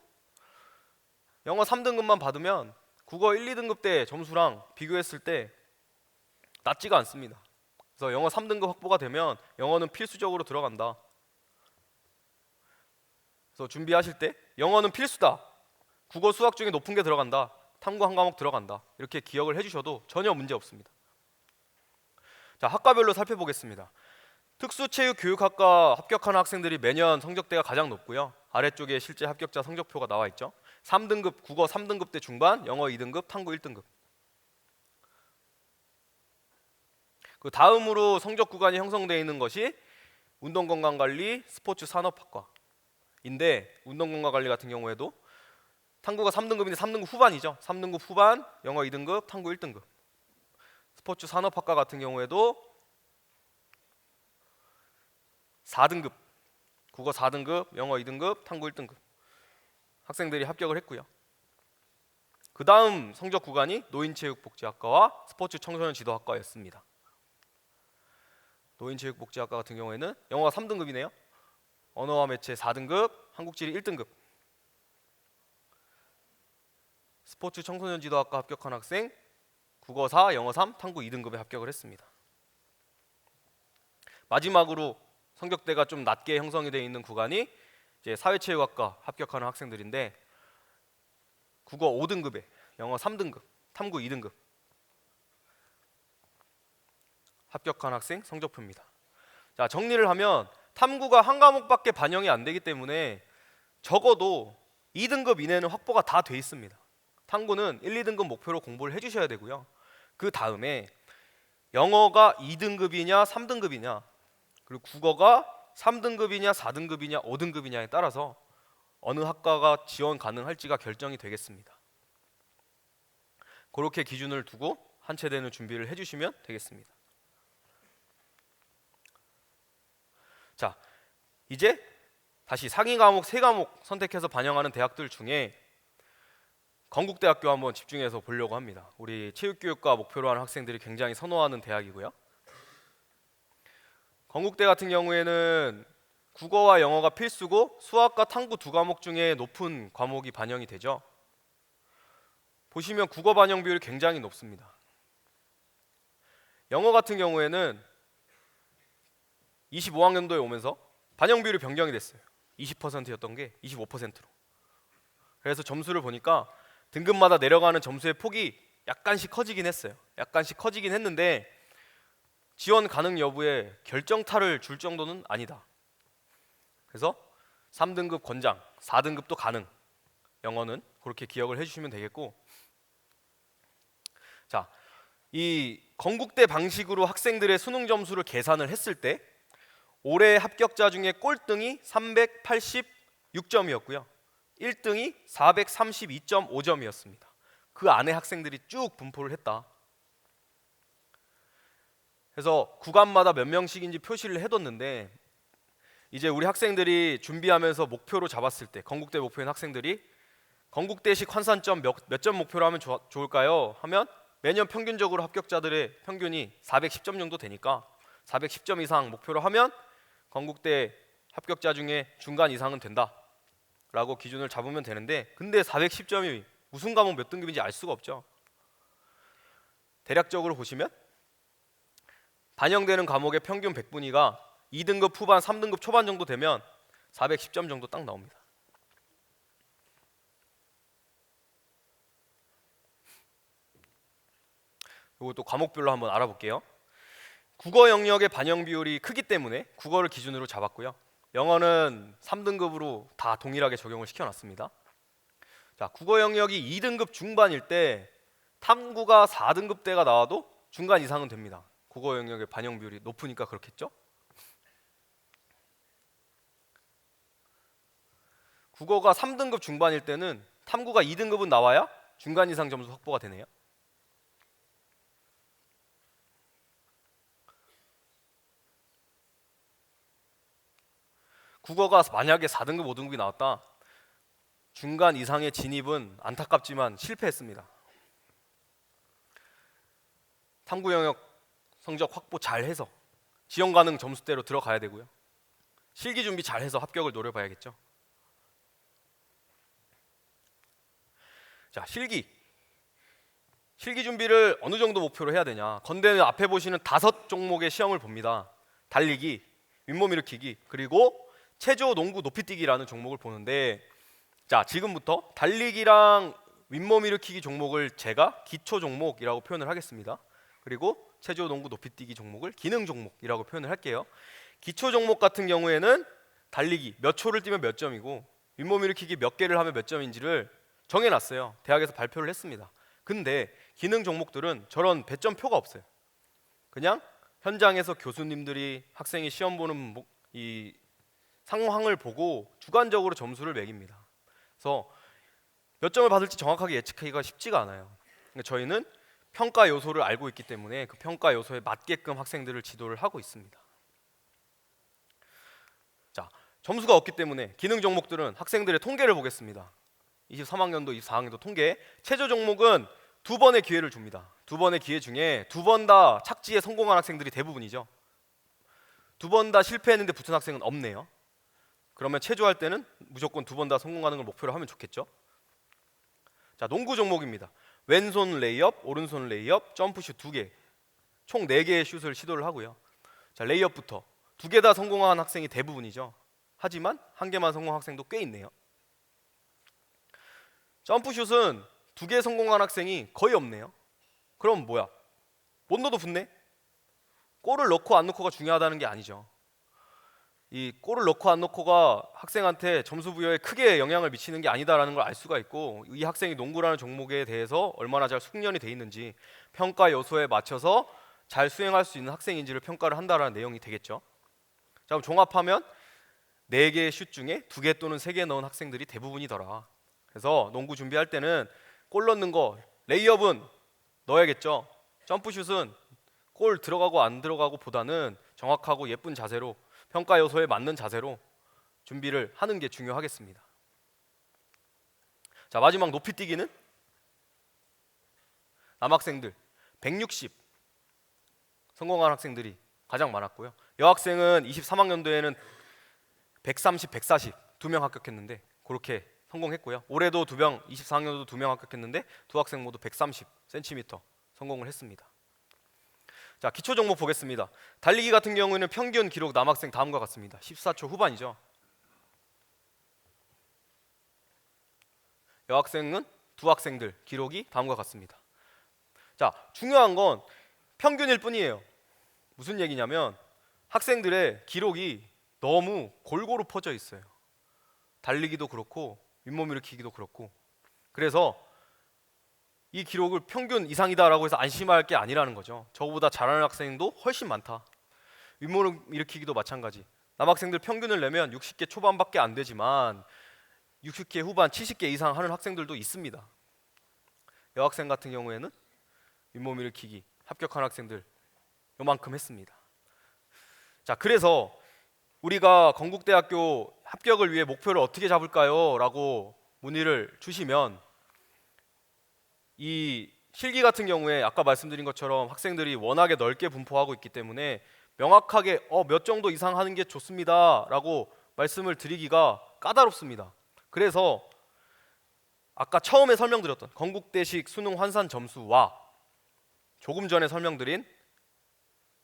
영어 3등급만 받으면 국어 1, 2등급 때 점수랑 비교했을 때 낮지가 않습니다. 그래서 영어 3등급 확보가 되면 영어는 필수적으로 들어간다. 그래서 준비하실 때 영어는 필수다. 국어, 수학 중에 높은 게 들어간다. 탐구 1과목 들어간다. 이렇게 기억을 해주셔도 전혀 문제 없습니다. 자, 학과별로 살펴보겠습니다. 특수체육교육학과 합격하는 학생들이 매년 성적대가 가장 높고요. 아래쪽에 실제 합격자 성적표가 나와 있죠. 3등급 국어 3등급 때 중반, 영어 2등급, 탐구 1등급. 그 다음으로 성적 구간이 형성되어 있는 것이 운동건강관리, 스포츠 산업학과인데, 운동건강관리 같은 경우에도 탐구가 3등급인데 3등급 후반이죠. 3등급 후반, 영어 2등급, 탐구 1등급. 스포츠 산업학과 같은 경우에도 4등급, 국어 4등급, 영어 2등급, 탐구 1등급 학생들이 합격을 했고요. 그 다음 성적 구간이 노인체육복지학과와 스포츠 청소년 지도학과였습니다. 노인체육복지학과 같은 경우에는 영어가 3등급이네요. 언어와 매체 4등급, 한국지리 1등급. 스포츠 청소년 지도학과 합격한 학생 국어 4, 영어 3, 탐구 2등급에 합격을 했습니다. 마지막으로 성적대가 좀 낮게 형성이 되어 있는 구간이 이제 사회체육학과 합격하는 학생들인데 국어 5등급에 영어 3등급, 탐구 2등급 합격한 학생 성적표입니다. 자, 정리를 하면 탐구가 한 과목밖에 반영이 안 되기 때문에 적어도 2등급 이내는 확보가 다 돼 있습니다. 탐구는 1, 2등급 목표로 공부를 해주셔야 되고요. 그 다음에 영어가 2등급이냐 3등급이냐 그리고 국어가 3등급이냐 4등급이냐 5등급이냐에 따라서 어느 학과가 지원 가능할지가 결정이 되겠습니다. 그렇게 기준을 두고 한 체대는 준비를 해주시면 되겠습니다. 자, 이제 다시 상위 과목 3과목 선택해서 반영하는 대학들 중에 건국대학교 한번 집중해서 보려고 합니다. 우리 체육교육과 목표로 하는 학생들이 굉장히 선호하는 대학이고요. 건국대 같은 경우에는 국어와 영어가 필수고 수학과 탐구 2과목 중에 높은 과목이 반영이 되죠. 보시면 국어 반영 비율이 굉장히 높습니다. 영어 같은 경우에는 25학년도에 오면서 반영 비율이 변경이 됐어요. 20%였던 게 25%로. 그래서 점수를 보니까 등급마다 내려가는 점수의 폭이 약간씩 커지긴 했어요. 약간씩 커지긴 했는데 지원 가능 여부에 결정타를 줄 정도는 아니다. 그래서 3등급 권장, 4등급도 가능. 영어는 그렇게 기억을 해주시면 되겠고, 자, 이 건국대 방식으로 학생들의 수능 점수를 계산을 했을 때 올해 합격자 중에 꼴등이 386점이었고요. 1등이 432.5점이었습니다. 그 안에 학생들이 쭉 분포를 했다. 그래서 구간마다 몇 명씩인지 표시를 해뒀는데 이제 우리 학생들이 준비하면서 목표로 잡았을 때 건국대 목표인 학생들이 건국대식 환산점 몇 점 목표로 하면 좋을까요? 하면 매년 평균적으로 합격자들의 평균이 410점 정도 되니까 410점 이상 목표로 하면 건국대 합격자 중에 중간 이상은 된다 라고 기준을 잡으면 되는데, 근데 410점이 무슨 과목 몇 등급인지 알 수가 없죠. 대략적으로 보시면 반영되는 과목의 평균 100분위가 2등급 후반, 3등급 초반 정도 되면 410점 정도 딱 나옵니다. 이것도 과목별로 한번 알아볼게요. 국어 영역의 반영 비율이 크기 때문에 국어를 기준으로 잡았고요. 영어는 3등급으로 다 동일하게 적용을 시켜놨습니다. 자, 국어 영역이 2등급 중반일 때 탐구가 4등급대가 나와도 중간 이상은 됩니다. 국어 영역의 반영 비율이 높으니까 그렇겠죠? 국어가 3등급 중반일 때는 탐구가 2등급은 나와야 중간 이상 점수 확보가 되네요. 국어가 만약에 4등급, 5등급이 나왔다. 중간 이상의 진입은 안타깝지만 실패했습니다. 탐구 영역 성적 확보 잘해서 지원 가능 점수대로 들어가야 되고요. 실기 준비 잘해서 합격을 노려봐야겠죠. 자, 실기 준비를 어느 정도 목표로 해야 되냐. 건대는 앞에 보시는 5종목의 시험을 봅니다. 달리기, 윗몸 일으키기, 그리고 체조, 농구, 높이뛰기라는 종목을 보는데, 자, 지금부터 달리기랑 윗몸 일으키기 종목을 제가 기초 종목이라고 표현을 하겠습니다. 그리고 체조, 농구, 높이뛰기 종목을 기능 종목이라고 표현을 할게요. 기초 종목 같은 경우에는 달리기 몇 초를 뛰면 몇 점이고 윗몸 일으키기 몇 개를 하면 몇 점인지를 정해놨어요. 대학에서 발표를 했습니다. 근데 기능 종목들은 저런 배점표가 없어요. 그냥 현장에서 교수님들이 학생이 시험 보는 이 상황을 보고 주관적으로 점수를 매깁니다. 그래서 몇 점을 받을지 정확하게 예측하기가 쉽지가 않아요. 그러니까 저희는 평가 요소를 알고 있기 때문에 그 평가 요소에 맞게끔 학생들을 지도를 하고 있습니다. 자, 점수가 없기 때문에 기능 종목들은 학생들의 통계를 보겠습니다. 23학년도, 24학년도 통계. 체조 종목은 2번의 기회를 줍니다. 2번의 기회 중에 2번 다 착지에 성공한 학생들이 대부분이죠. 2번 다 실패했는데 붙은 학생은 없네요. 그러면 체조할 때는 무조건 2번 다 성공하는 걸 목표로 하면 좋겠죠. 자, 농구 종목입니다. 왼손 레이업, 오른손 레이업, 점프슛 2개, 총 4개의 슛을 시도를 하고요. 자, 레이업부터 2개 다 성공한 학생이 대부분이죠. 하지만 1개만 성공한 학생도 꽤 있네요. 점프슛은 2개 성공한 학생이 거의 없네요. 그럼 뭐야? 못 넣어도 붙네? 골을 넣고 안 넣고가 중요하다는 게 아니죠. 이 골을 넣고 안 넣고가 학생한테 점수 부여에 크게 영향을 미치는 게 아니다라는 걸 알 수가 있고, 이 학생이 농구라는 종목에 대해서 얼마나 잘 숙련이 돼 있는지, 평가 요소에 맞춰서 잘 수행할 수 있는 학생인지를 평가를 한다라는 내용이 되겠죠. 자, 그럼 종합하면 4개의 슛 중에 2개 또는 3개 넣은 학생들이 대부분이더라. 그래서 농구 준비할 때는 골 넣는 거, 레이업은 넣어야겠죠. 점프슛은 골 들어가고 안 들어가고 보다는 정확하고 예쁜 자세로, 평가 요소에 맞는 자세로 준비를 하는 게 중요하겠습니다. 자, 마지막 높이뛰기는 남학생들 160 성공한 학생들이 가장 많았고요. 여학생은 23학년도에는 130, 140 2명 합격했는데 그렇게 성공했고요. 올해도 2명, 24학년도 2명 합격했는데 두 학생 모두 130cm 성공을 했습니다. 자, 기초 종목 보겠습니다. 달리기 같은 경우에는 평균 기록 남학생 다음과 같습니다. 14초 후반이죠. 여학생은 두 학생들 기록이 다음과 같습니다. 자, 중요한 건 평균일 뿐이에요. 무슨 얘기냐면 학생들의 기록이 너무 골고루 퍼져 있어요. 달리기도 그렇고 윗몸 일으키기도 그렇고. 그래서 이 기록을 평균 이상이다라고 해서 안심할 게 아니라는 거죠. 저보다 잘하는 학생도 훨씬 많다. 윗몸 일으키기도 마찬가지. 남학생들 평균을 내면 60개 초반밖에 안 되지만 60개 후반, 70개 이상 하는 학생들도 있습니다. 여학생 같은 경우에는 윗몸 일으키기 합격한 학생들 요만큼 했습니다. 자, 그래서 우리가 건국대학교 합격을 위해 목표를 어떻게 잡을까요? 라고 문의를 주시면, 이 실기 같은 경우에 아까 말씀드린 것처럼 학생들이 워낙에 넓게 분포하고 있기 때문에 명확하게 몇 정도 이상 하는 게 좋습니다 라고 말씀을 드리기가 까다롭습니다. 그래서 아까 처음에 설명드렸던 건국대식 수능 환산 점수와 조금 전에 설명드린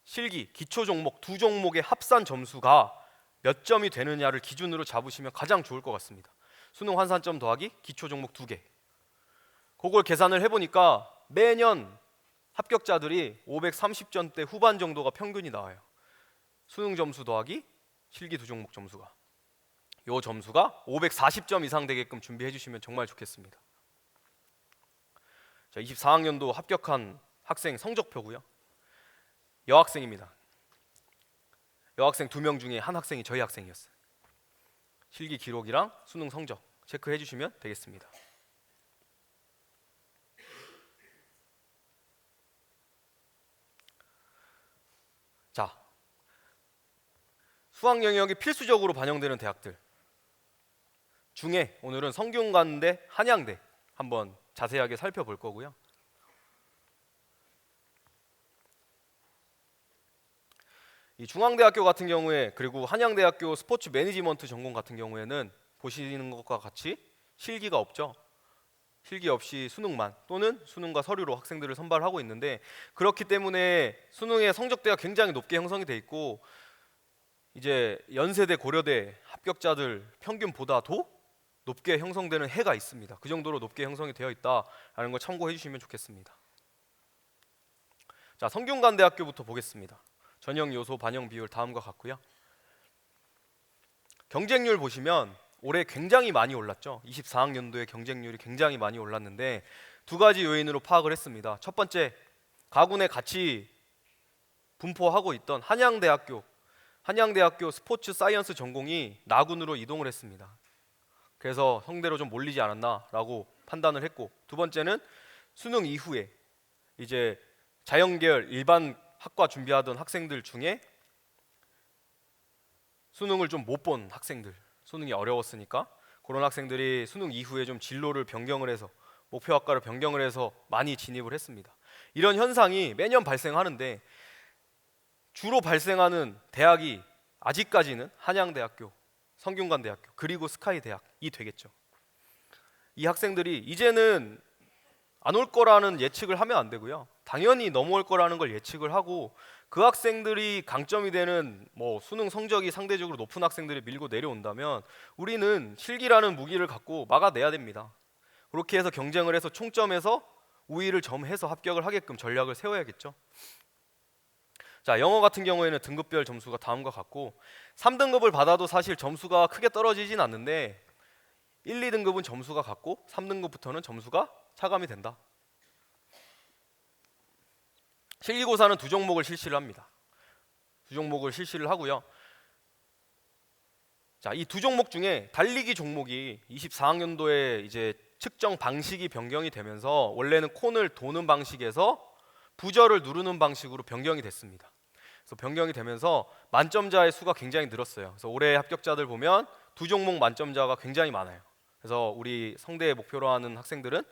실기, 기초 종목 두 종목의 합산 점수가 몇 점이 되느냐를 기준으로 잡으시면 가장 좋을 것 같습니다. 수능 환산점 더하기 기초 종목 2개. 그걸 계산을 해보니까 매년 합격자들이 530점대 후반 정도가 평균이 나와요. 수능 점수 더하기 실기 두 종목 점수가. 이 점수가 540점 이상 되게끔 준비해 주시면 정말 좋겠습니다. 자, 24학년도 합격한 학생 성적표고요. 여학생입니다. 여학생 2명 중에 한 학생이 저희 학생이었어요. 실기 기록이랑 수능 성적 체크해 주시면 되겠습니다. 자, 수학 영역이 필수적으로 반영되는 대학들 중에 오늘은 성균관대, 한양대 한번 자세하게 살펴볼 거고요. 이 중앙대학교 같은 경우에, 그리고 한양대학교 스포츠 매니지먼트 전공 같은 경우에는 보시는 것과 같이 실기가 없죠. 실기 없이 수능만 또는 수능과 서류로 학생들을 선발하고 있는데, 그렇기 때문에 수능의 성적대가 굉장히 높게 형성이 돼 있고, 이제 연세대, 고려대 합격자들 평균보다도 높게 형성되는 해가 있습니다. 그 정도로 높게 형성이 되어 있다라는 걸 참고해 주시면 좋겠습니다. 자, 성균관대학교부터 보겠습니다. 전형 요소 반영 비율 다음과 같고요. 경쟁률 보시면 올해 굉장히 많이 올랐죠. 24학년도에 경쟁률이 굉장히 많이 올랐는데 두 가지 요인으로 파악을 했습니다. 첫 번째, 가군에 같이 분포하고 있던 한양대학교 스포츠 사이언스 전공이 나군으로 이동을 했습니다. 그래서 성대로 좀 몰리지 않았나라고 판단을 했고, 두 번째는 수능 이후에 이제 자연계열 일반 학과 준비하던 학생들 중에 수능을 좀 못 본 학생들, 수능이 어려웠으니까 그런 학생들이 수능 이후에 좀 진로를 변경을 해서 목표 학과를 변경을 해서 많이 진입을 했습니다. 이런 현상이 매년 발생하는데 주로 발생하는 대학이 아직까지는 한양대학교, 성균관대학교 그리고 스카이대학이 되겠죠. 이 학생들이 이제는 안 올 거라는 예측을 하면 안 되고요. 당연히 넘어올 거라는 걸 예측을 하고 그 학생들이 강점이 되는 뭐 수능 성적이 상대적으로 높은 학생들이 밀고 내려온다면 우리는 실기라는 무기를 갖고 막아내야 됩니다. 그렇게 해서 경쟁을 해서 총점에서 우위를 점해서 합격을 하게끔 전략을 세워야겠죠. 자, 영어 같은 경우에는 등급별 점수가 다음과 같고 3등급을 받아도 사실 점수가 크게 떨어지진 않는데 1, 2등급은 점수가 같고 3등급부터는 점수가 차감이 된다. 실기고사는 두 종목을 실시를 합니다. 두 종목을 실시를 하고요. 자, 이 두 종목 중에 달리기 종목이 24학년도에 이제 측정 방식이 변경이 되면서 원래는 콘을 도는 방식에서 부저를 누르는 방식으로 변경이 됐습니다. 그래서 변경이 되면서 만점자의 수가 굉장히 늘었어요. 그래서 올해 합격자들 보면 두 종목 만점자가 굉장히 많아요. 그래서 우리 성대에 목표로 하는 학생들은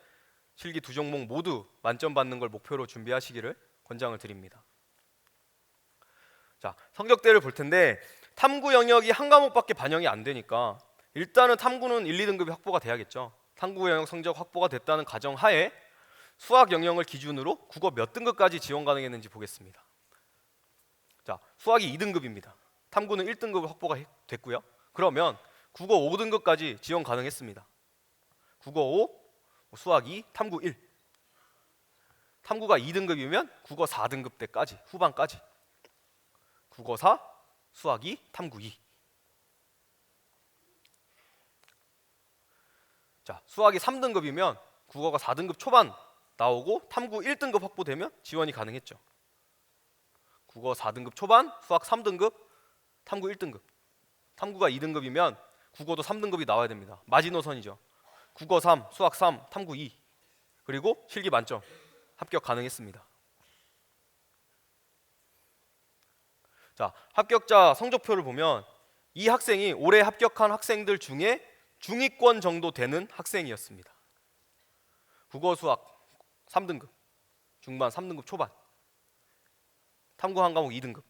실기 두 종목 모두 만점 받는 걸 목표로 준비하시기를 권장을 드립니다. 자, 성적대를 볼 텐데 탐구 영역이 한 과목밖에 반영이 안 되니까 일단은 탐구는 1, 2등급이 확보가 돼야겠죠. 탐구 영역 성적 확보가 됐다는 가정 하에 수학 영역을 기준으로 국어 몇 등급까지 지원 가능했는지 보겠습니다. 자, 수학이 2등급입니다. 탐구는 1등급 확보가 됐고요. 그러면 국어 5등급까지 지원 가능했습니다. 국어 5, 수학 2, 탐구 1. 탐구가 2등급이면 국어 4등급 때까지 후반까지. 국어 4, 수학 2, 탐구 2. 자, 수학이 3등급이면 국어가 4등급 초반 나오고 탐구 1등급 확보되면 지원이 가능했죠. 국어 4등급 초반, 수학 3등급, 탐구 1등급. 탐구가 2등급이면 국어도 3등급이 나와야 됩니다. 마지노선이죠. 국어 3, 수학 3, 탐구 2. 그리고 실기 만점 합격 가능했습니다. 자, 합격자 성적표를 보면 이 학생이 올해 합격한 학생들 중에 중위권 정도 되는 학생이었습니다. 국어 수학 3등급, 중반 3등급 초반. 탐구 한 과목 2등급.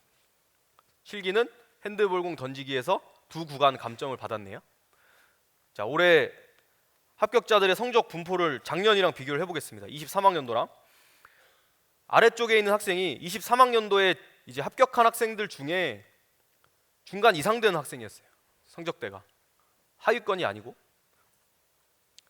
실기는 핸드볼공 던지기에서 두 구간 감점을 받았네요. 자, 올해 합격자들의 성적 분포를 작년이랑 비교를 해보겠습니다. 23학년도랑 아래쪽에 있는 학생이 23학년도에 이제 합격한 학생들 중에 중간 이상 되는 학생이었어요. 성적대가 하위권이 아니고.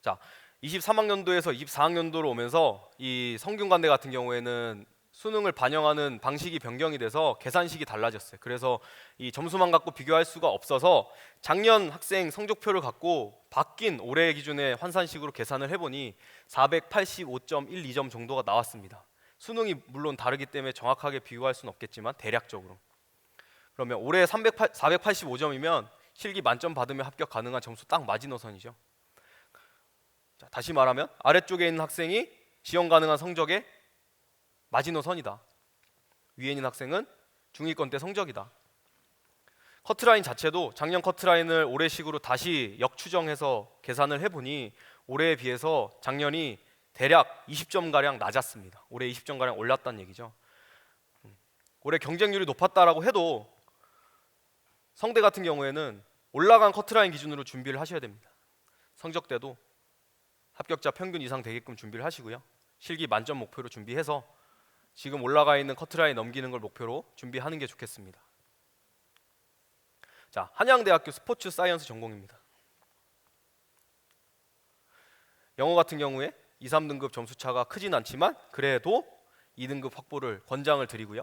자, 23학년도에서 24학년도로 오면서 이 성균관대 같은 경우에는 수능을 반영하는 방식이 변경이 돼서 계산식이 달라졌어요. 그래서 이 점수만 갖고 비교할 수가 없어서 작년 학생 성적표를 갖고 바뀐 올해 기준의 환산식으로 계산을 해보니 485.12점 정도가 나왔습니다. 수능이 물론 다르기 때문에 정확하게 비교할 수는 없겠지만 대략적으로. 그러면 올해 485점이면 실기 만점 받으면 합격 가능한 점수 딱 마지노선이죠. 자, 다시 말하면 아래쪽에 있는 학생이 지원 가능한 성적의 마지노선이다. 위에 있는 학생은 중위권 때 성적이다. 커트라인 자체도 작년 커트라인을 올해식으로 다시 역추정해서 계산을 해보니 올해에 비해서 작년이 대략 20점가량 낮았습니다. 올해 20점가량 올랐다는 얘기죠. 올해 경쟁률이 높았다라고 해도 성대 같은 경우에는 올라간 커트라인 기준으로 준비를 하셔야 됩니다. 성적대도 합격자 평균 이상 되게끔 준비를 하시고요. 실기 만점 목표로 준비해서 지금 올라가 있는 커트라인 넘기는 걸 목표로 준비하는 게 좋겠습니다. 자, 한양대학교 스포츠 사이언스 전공입니다. 영어 같은 경우에 2, 3등급 점수 차가 크진 않지만 그래도 2등급 확보를 권장을 드리고요.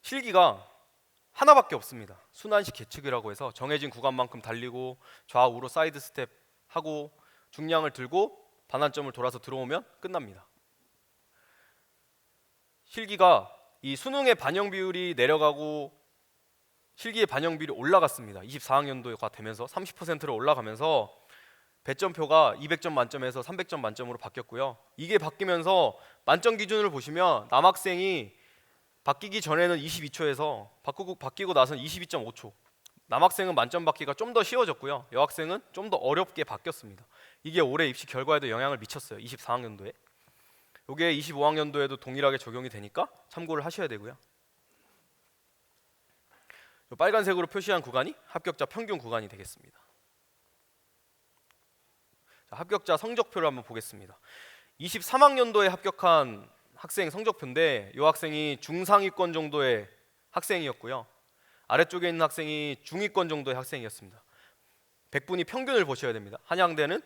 실기가 하나밖에 없습니다. 순환식 계측이라고 해서 정해진 구간만큼 달리고 좌우로 사이드 스텝 하고 중량을 들고 반환점을 돌아서 들어오면 끝납니다. 실기가 이 수능의 반영 비율이 내려가고 실기의 반영 비율이 올라갔습니다. 24학년도가 되면서 30%로 올라가면서 배점표가 200점 만점에서 300점 만점으로 바뀌었고요. 이게 바뀌면서 만점 기준을 보시면 남학생이 바뀌기 전에는 22초에서 바뀌고 나서는 22.5초. 남학생은 만점 받기가 좀 더 쉬워졌고요. 여학생은 좀 더 어렵게 바뀌었습니다. 이게 올해 입시 결과에도 영향을 미쳤어요. 24학년도에. 이게 25학년도에도 동일하게 적용이 되니까 참고를 하셔야 되고요. 이 빨간색으로 표시한 구간이 합격자 평균 구간이 되겠습니다. 자, 합격자 성적표를 한번 보겠습니다. 23학년도에 합격한 학생 성적표인데 이 학생이 중상위권 정도의 학생이었고요. 아래쪽에 있는 학생이 중위권 정도의 학생이었습니다. 100분위 평균을 보셔야 됩니다. 한양대는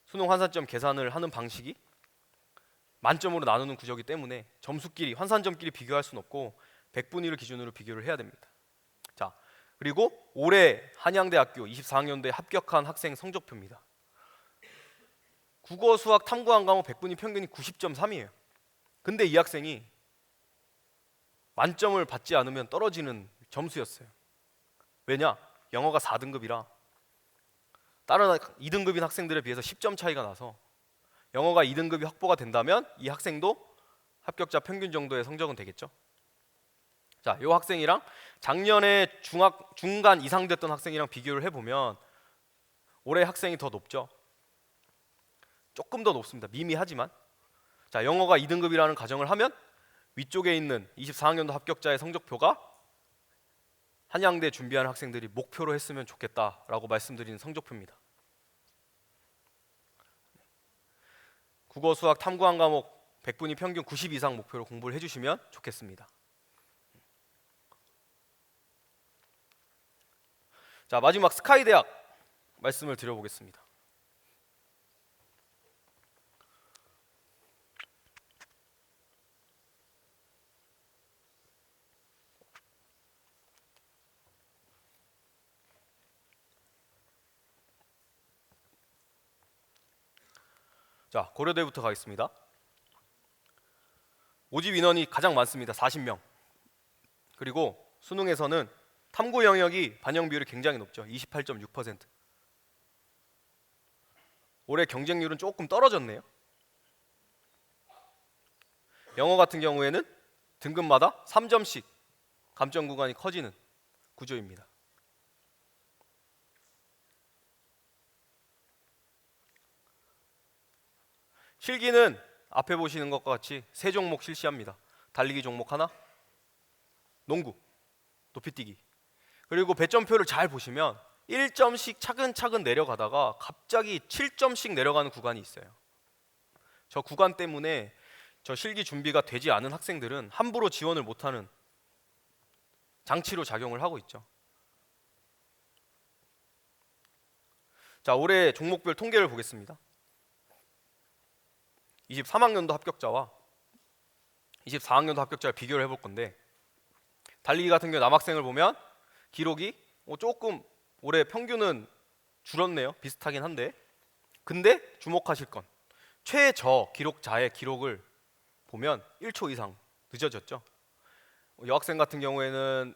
수능 환산점 계산을 하는 방식이 만점으로 나누는 구조이기 때문에 점수끼리 환산점끼리 비교할 수는 없고 100분위를 기준으로 비교를 해야 됩니다. 자, 그리고 올해 한양대학교 24학년도에 합격한 학생 성적표입니다. 국어, 수학, 탐구 한 과목 100분위 평균이 90.3이에요. 근데 이 학생이 만점을 받지 않으면 떨어지는 점수였어요. 왜냐? 영어가 4등급이라 다른 2등급인 학생들에 비해서 10점 차이가 나서 영어가 2등급이 확보가 된다면 이 학생도 합격자 평균 정도의 성적은 되겠죠. 자, 이 학생이랑 작년에 중간 이상 됐던 학생이랑 비교를 해보면 올해 학생이 더 높죠. 조금 더 높습니다. 미미하지만. 자, 영어가 2등급이라는 가정을 하면 위쪽에 있는 24학년도 합격자의 성적표가 한양대 준비하는 학생들이 목표로 했으면 좋겠다라고 말씀드리는 성적표입니다. 국어, 수학, 탐구 한 과목 100분위 평균 90 이상 목표로 공부를 해주시면 좋겠습니다. 자, 마지막 스카이대학 말씀을 드려보겠습니다. 자, 고려대부터 가겠습니다. 모집 인원이 가장 많습니다. 40명. 그리고 수능에서는 탐구 영역이 반영 비율이 굉장히 높죠. 28.6%. 올해 경쟁률은 조금 떨어졌네요. 영어 같은 경우에는 등급마다 3점씩 감점 구간이 커지는 구조입니다. 실기는 앞에 보시는 것과 같이 세 종목 실시합니다. 달리기 종목 하나, 농구, 높이뛰기. 그리고 배점표를 잘 보시면 1점씩 차근차근 내려가다가 갑자기 7점씩 내려가는 구간이 있어요. 저 구간 때문에 저 실기 준비가 되지 않은 학생들은 함부로 지원을 못하는 장치로 작용을 하고 있죠. 자, 올해 종목별 통계를 보겠습니다. 23학년도 합격자와 24학년도 합격자를 비교를 해볼 건데, 달리기 같은 경우 남학생을 보면 기록이 조금 올해 평균은 줄었네요. 비슷하긴 한데, 근데 주목하실 건 최저 기록자의 기록을 보면 1초 이상 늦어졌죠. 여학생 같은 경우에는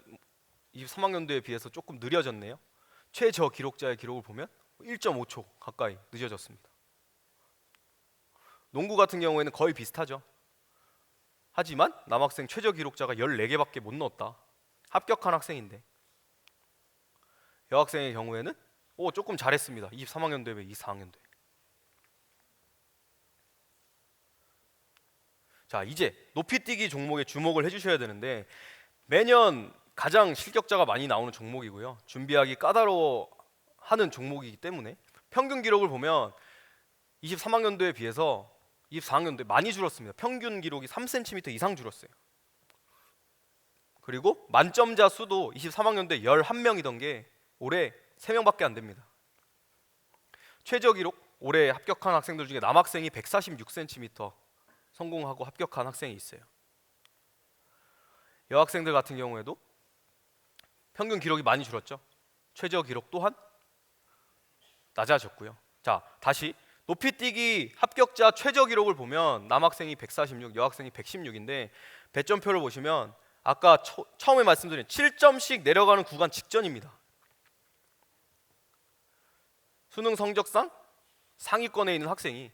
23학년도에 비해서 조금 느려졌네요. 최저 기록자의 기록을 보면 1.5초 가까이 늦어졌습니다. 농구 같은 경우에는 거의 비슷하죠. 하지만 남학생 최저 기록자가 14개밖에 못 넣었다. 합격한 학생인데, 여학생의 경우에는 조금 잘했습니다. 23학년도에 비해 24학년도에. 자, 이제 높이뛰기 종목에 주목을 해주셔야 되는데, 매년 가장 실격자가 많이 나오는 종목이고요. 준비하기 까다로워하는 종목이기 때문에 평균 기록을 보면 23학년도에 비해서 24학년도에 많이 줄었습니다. 평균 기록이 3cm 이상 줄었어요. 그리고 만점자 수도 23학년도에 11명이던 게 올해 3명밖에 안 됩니다. 최저 기록 올해 합격한 학생들 중에 남학생이 146cm 성공하고 합격한 학생이 있어요. 여학생들 같은 경우에도 평균 기록이 많이 줄었죠. 최저 기록 또한 낮아졌고요. 자, 다시 높이뛰기 합격자 최저 기록을 보면 남학생이 146, 여학생이 116인데 배점표를 보시면 아까 처음에 말씀드린 7점씩 내려가는 구간 직전입니다. 수능 성적상 상위권에 있는 학생이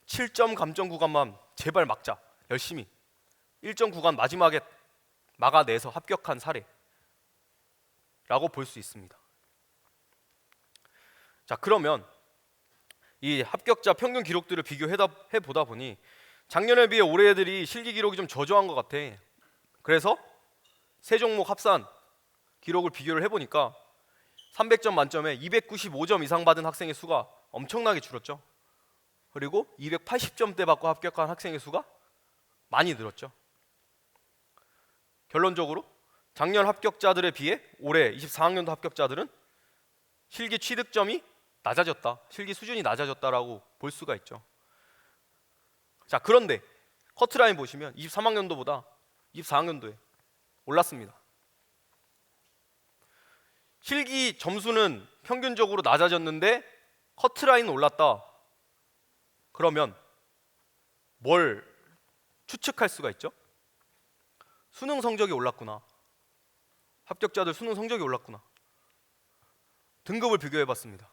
7점 감점 구간만 제발 막자, 열심히 1점 구간 마지막에 막아내서 합격한 사례라고 볼 수 있습니다. 자, 그러면 이 합격자 평균 기록들을 비교해 보다 보니 작년에 비해 올해 애들이 실기 기록이 좀 저조한 것 같아. 그래서 세 종목 합산 기록을 비교를 해보니까 300점 만점에 295점 이상 받은 학생의 수가 엄청나게 줄었죠. 그리고 280점대 받고 합격한 학생의 수가 많이 늘었죠. 결론적으로 작년 합격자들에 비해 올해 24학년도 합격자들은 실기 취득점이 낮아졌다, 실기 수준이 낮아졌다라고 볼 수가 있죠. 자, 그런데 커트라인 보시면 23학년도보다 24학년도에 올랐습니다. 실기 점수는 평균적으로 낮아졌는데 커트라인은 올랐다. 그러면 뭘 추측할 수가 있죠? 수능 성적이 올랐구나. 합격자들 수능 성적이 올랐구나. 등급을 비교해 봤습니다.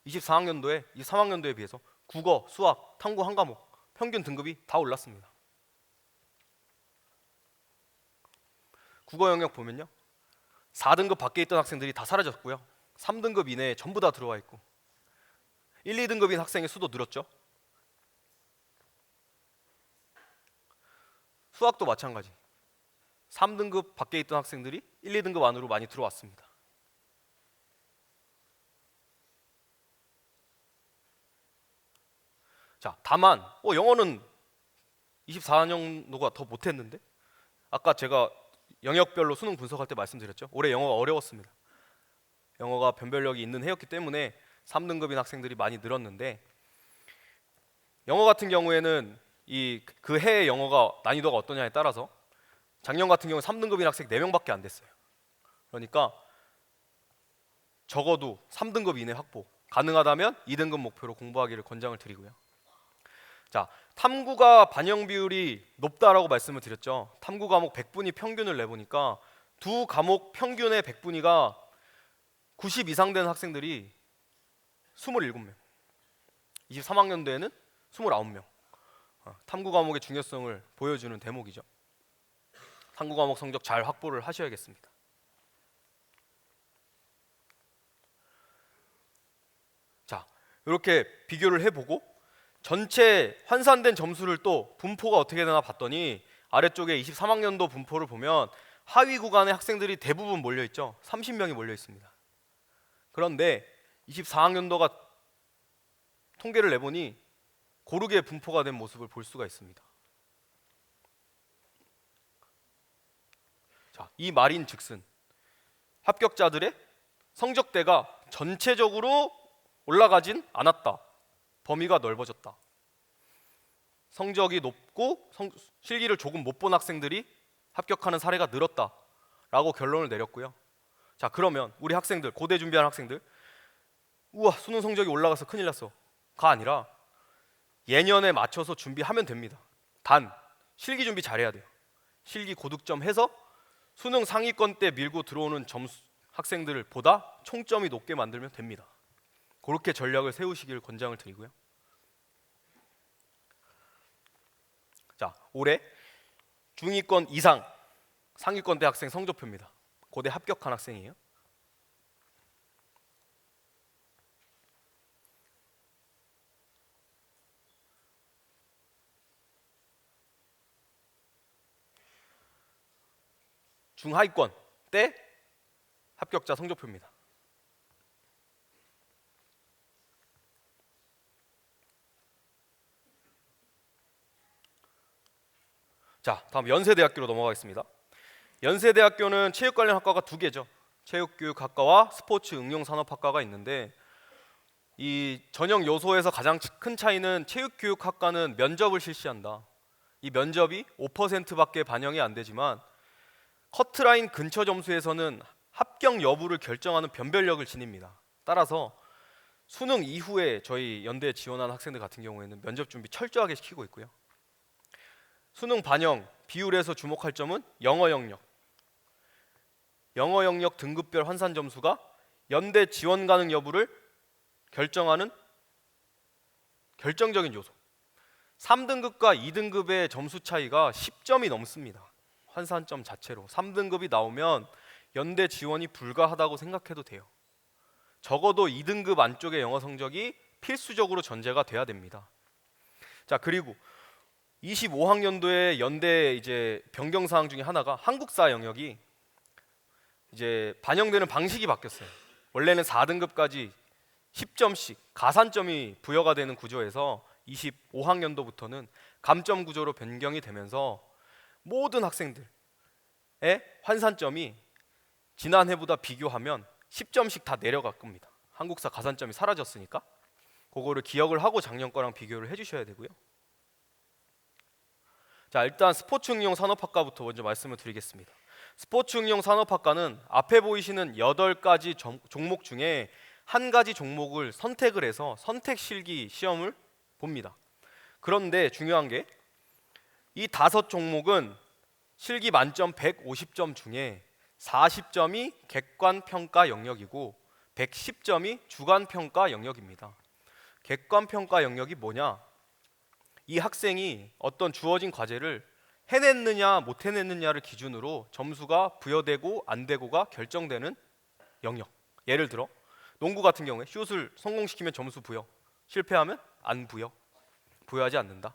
24학년도에 23학년도에 비해서 국어, 수학, 탐구 한 과목 평균 등급이 다 올랐습니다. 국어 영역 보면요, 4등급 밖에 있던 학생들이 다 사라졌고요, 3등급 이내에 전부 다 들어와 있고 1, 2등급인 학생의 수도 늘었죠. 수학도 마찬가지. 3등급 밖에 있던 학생들이 1, 2등급 안으로 많이 들어왔습니다. 자, 다만 영어는 24년도가 더 못했는데, 아까 제가 영역별로 수능 분석할 때 말씀드렸죠. 올해 영어가 어려웠습니다. 영어가 변별력이 있는 해였기 때문에 3등급인 학생들이 많이 늘었는데, 영어 같은 경우에는 그 해의 영어가 난이도가 어떠냐에 따라서 작년 같은 경우 3등급인 학생 4명밖에 안 됐어요. 그러니까 적어도 3등급 이내 확보, 가능하다면 2등급 목표로 공부하기를 권장을 드리고요. 자, 탐구가 반영 비율이 높다라고 말씀을 드렸죠. 탐구 과목 100분위 평균을 내보니까 두 과목 평균의 100분위가 90 이상 된 학생들이 27명, 23학년도에는 29명. 탐구 과목의 중요성을 보여주는 대목이죠. 탐구 과목 성적 잘 확보를 하셔야겠습니다. 자, 이렇게 비교를 해보고 전체 환산된 점수를 또 분포가 어떻게 되나 봤더니 아래쪽에 23학년도 분포를 보면 하위 구간의 학생들이 대부분 몰려 있죠. 30명이 몰려 있습니다. 그런데 24학년도가 통계를 내보니 고르게 분포가 된 모습을 볼 수가 있습니다. 자, 이 말인즉슨 합격자들의 성적대가 전체적으로 올라가진 않았다. 범위가 넓어졌다. 성적이 높고 실기를 조금 못 본 학생들이 합격하는 사례가 늘었다라고 결론을 내렸고요. 자, 그러면 우리 학생들, 고대 준비하는 학생들, 우와, 수능 성적이 올라가서 큰일 났어가 아니라 예년에 맞춰서 준비하면 됩니다. 단 실기 준비 잘해야 돼요. 실기 고득점 해서 수능 상위권 때 밀고 들어오는 학생들을 보다 총점이 높게 만들면 됩니다. 그렇게 전략을 세우시기를 권장을 드리고요. 자, 올해 중위권 이상 상위권대 학생 성적표입니다. 고대 합격한 학생이에요. 중하위권 때 합격자 성적표입니다. 자, 다음 연세대학교로 넘어가겠습니다. 연세대학교는 체육 관련 학과가 두 개죠. 체육교육학과와 스포츠응용산업학과가 있는데, 이 전형 요소에서 가장 큰 차이는 체육교육학과는 면접을 실시한다. 이 면접이 5%밖에 반영이 안 되지만 커트라인 근처 점수에서는 합격 여부를 결정하는 변별력을 지닙니다. 따라서 수능 이후에 저희 연대에 지원한 학생들 같은 경우에는 면접 준비 철저하게 시키고 있고요. 수능 반영 비율에서 주목할 점은 영어 영역 등급별 환산 점수가 연대 지원 가능 여부를 결정하는 결정적인 요소. 3등급과 2등급의 점수 차이가 10점이 넘습니다. 환산점 자체로 3등급이 나오면 연대 지원이 불가하다고 생각해도 돼요. 적어도 2등급 안쪽의 영어 성적이 필수적으로 전제가 돼야 됩니다. 자, 그리고 25학년도에 연대 이제 변경 사항 중에 하나가 한국사 영역이 이제 반영되는 방식이 바뀌었어요. 원래는 4등급까지 10점씩 가산점이 부여가 되는 구조에서 25학년도부터는 감점 구조로 변경이 되면서 모든 학생들의 환산점이 지난해보다 비교하면 10점씩 다 내려갈 겁니다. 한국사 가산점이 사라졌으니까 그거를 기억을 하고 작년 거랑 비교를 해주셔야 되고요. 자, 일단 스포츠 응용 산업학과부터 먼저 말씀을 드리겠습니다. 스포츠 응용 산업학과는 앞에 보이시는 8가지 종목 중에 한 가지 종목을 선택을 해서 선택 실기 시험을 봅니다. 그런데 중요한 게 이 5종목은 실기 만점 150점 중에 40점이 객관 평가 영역이고 110점이 주관 평가 영역입니다. 객관 평가 영역이 뭐냐? 이 학생이 어떤 주어진 과제를 해냈느냐 못 해냈느냐를 기준으로 점수가 부여되고 안 되고가 결정되는 영역. 예를 들어 농구 같은 경우에 슛을 성공시키면 점수 부여, 실패하면 안 부여, 부여하지 않는다.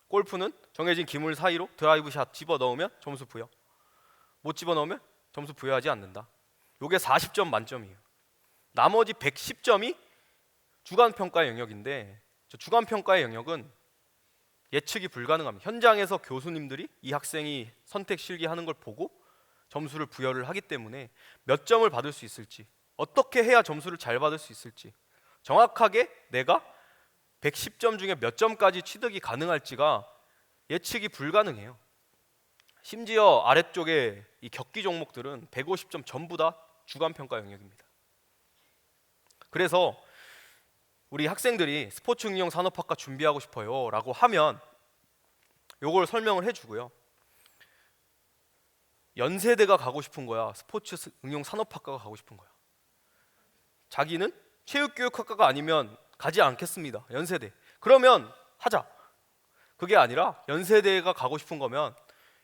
골프는 정해진 기물 사이로 드라이브 샷 집어넣으면 점수 부여, 못 집어넣으면 점수 부여하지 않는다. 요게 40점 만점이에요. 나머지 110점이 주관평가의 영역인데 저 주관평가의 영역은 예측이 불가능합니다. 현장에서 교수님들이 이 학생이 선택 실기하는 걸 보고 점수를 부여를 하기 때문에 몇 점을 받을 수 있을지, 어떻게 해야 점수를 잘 받을 수 있을지, 정확하게 내가 110점 중에 몇 점까지 취득이 가능할지가 예측이 불가능해요. 심지어 아래쪽에 이 격기 종목들은 150점 전부 다 주관평가 영역입니다. 그래서 우리 학생들이 스포츠 응용 산업학과 준비하고 싶어요 라고 하면 요걸 설명을 해주고요. 연세대가 가고 싶은 거야, 스포츠 응용 산업학과가 가고 싶은 거야. 자기는 체육교육학과가 아니면 가지 않겠습니다. 연세대. 그러면 하자. 그게 아니라 연세대가 가고 싶은 거면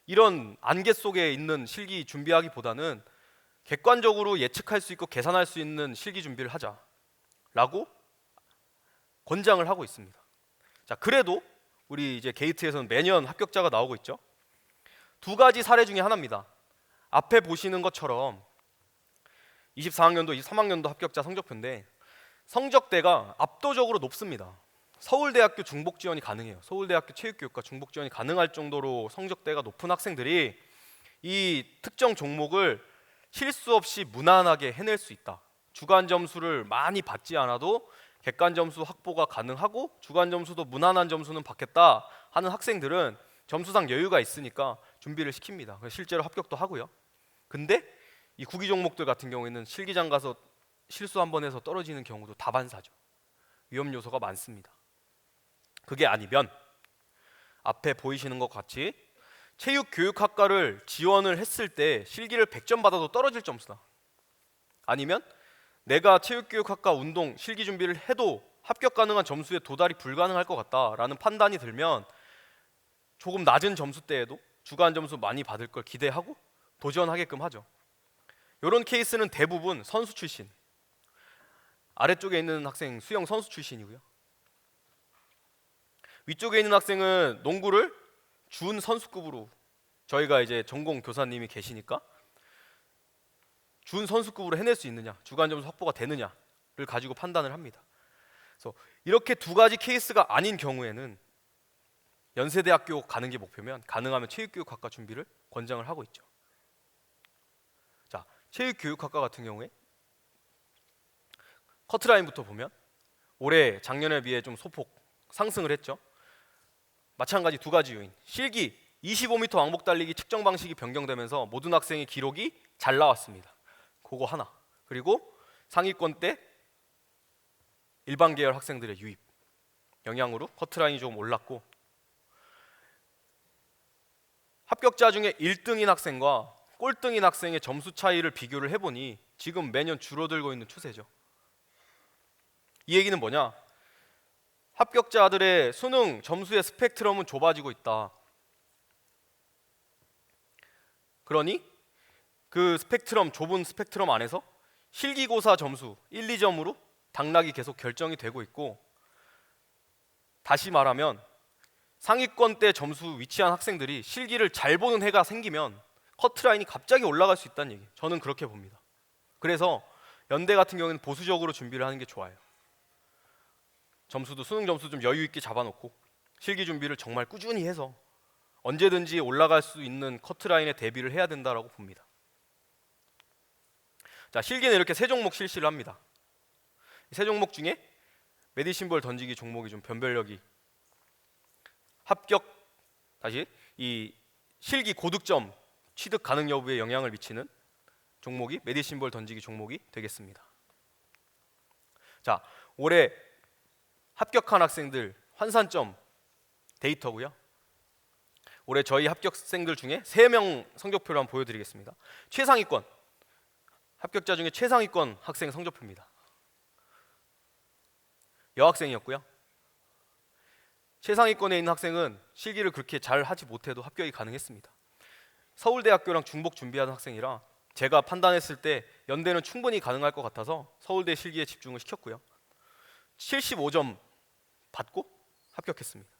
이런 안개 속에 있는 실기 준비하기보다는 객관적으로 예측할 수 있고 계산할 수 있는 실기 준비를 하자라고 권장을 하고 있습니다. 자, 그래도 우리 이제 게이트에서는 매년 합격자가 나오고 있죠. 2가지 사례 중에 하나입니다. 앞에 보시는 것처럼 24학년도, 23학년도 합격자 성적표인데 성적대가 압도적으로 높습니다. 서울대학교 중복 지원이 가능해요. 서울대학교 체육교육과 중복 지원이 가능할 정도로 성적대가 높은 학생들이 이 특정 종목을 실수 없이 무난하게 해낼 수 있다. 주간 점수를 많이 받지 않아도 객관 점수 확보가 가능하고 주간 점수도 무난한 점수는 받겠다 하는 학생들은 점수상 여유가 있으니까 준비를 시킵니다. 실제로 합격도 하고요. 근데 이 구기 종목들 같은 경우에는 실기장 가서 실수 한 번 해서 떨어지는 경우도 다반사죠. 위험 요소가 많습니다. 그게 아니면 앞에 보이시는 것 같이 체육교육학과를 지원을 했을 때 실기를 100점 받아도 떨어질 점수다. 아니면 내가 체육교육학과 운동 실기 준비를 해도 합격 가능한 점수에 도달이 불가능할 것 같다라는 판단이 들면 조금 낮은 점수대에도 주간 점수 많이 받을 걸 기대하고 도전하게끔 하죠. 이런 케이스는 대부분 선수 출신, 아래쪽에 있는 학생 수영 선수 출신이고요. 위쪽에 있는 학생은 농구를 준 선수급으로, 저희가 이제 전공 교사님이 계시니까 준 선수급으로 해낼 수 있느냐, 주간 점수 확보가 되느냐를 가지고 판단을 합니다. 그래서 이렇게 2가지 케이스가 아닌 경우에는 연세대학교 가는 게 목표면 가능하면 체육교육학과 준비를 권장을 하고 있죠. 자, 체육교육학과 같은 경우에 커트라인부터 보면 올해 작년에 비해 좀 소폭 상승을 했죠. 마찬가지 2가지 요인. 실기 25m 왕복 달리기 측정 방식이 변경되면서 모든 학생의 기록이 잘 나왔습니다. 그거 하나. 그리고 상위권 때 일반 계열 학생들의 유입 영향으로 커트라인이 조금 올랐고, 합격자 중에 1등인 학생과 꼴등인 학생의 점수 차이를 비교를 해보니 지금 매년 줄어들고 있는 추세죠. 이 얘기는 뭐냐? 합격자들의 수능 점수의 스펙트럼은 좁아지고 있다. 그러니 그 스펙트럼, 좁은 스펙트럼 안에서 실기고사 점수 1, 2점으로 당락이 계속 결정이 되고 있고, 다시 말하면 상위권 때 점수 위치한 학생들이 실기를 잘 보는 해가 생기면 커트라인이 갑자기 올라갈 수 있다는 얘기. 저는 그렇게 봅니다. 그래서 연대 같은 경우에는 보수적으로 준비를 하는 게 좋아요. 점수도 수능 점수 좀 여유 있게 잡아놓고 실기 준비를 정말 꾸준히 해서 언제든지 올라갈 수 있는 커트라인에 대비를 해야 된다라고 봅니다. 자, 실기는 이렇게 세 종목 실시를 합니다. 이 세 종목 중에 메디신볼 던지기 종목이 좀 변별력이 합격 다시 이 실기 고득점 취득 가능 여부에 영향을 미치는 종목이 메디신볼 던지기 종목이 되겠습니다. 자, 올해 합격한 학생들 환산점 데이터고요. 올해 저희 합격생들 중에 3명 성적표를 한번 보여드리겠습니다. 최상위권 합격자 중에 최상위권 학생 성적표입니다. 여학생이었고요. 최상위권에 있는 학생은 실기를 그렇게 잘 하지 못해도 합격이 가능했습니다. 서울대학교랑 중복 준비하는 학생이라 제가 판단했을 때 연대는 충분히 가능할 것 같아서 서울대 실기에 집중을 시켰고요. 75점 받고 합격했습니다.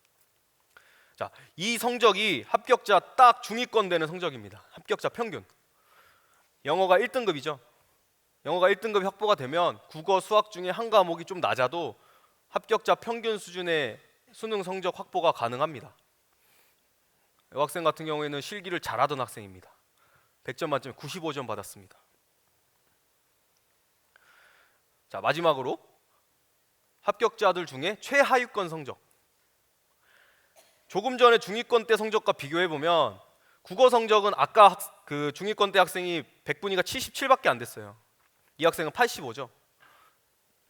자, 이 성적이 합격자 딱 중위권 되는 성적입니다. 합격자 평균. 영어가 1등급이죠. 영어가 1등급이 확보가 되면 국어, 수학 중에 한 과목이 좀 낮아도 합격자 평균 수준의 수능 성적 확보가 가능합니다. 여학생 같은 경우에는 실기를 잘하던 학생입니다. 100점 만점에 95점 받았습니다. 자, 마지막으로 합격자들 중에 최하위권 성적. 조금 전에 중위권 때 성적과 비교해 보면 국어 성적은 아까 그 중위권 때 학생이 100분위가 77밖에 안 됐어요. 이 학생은 85죠.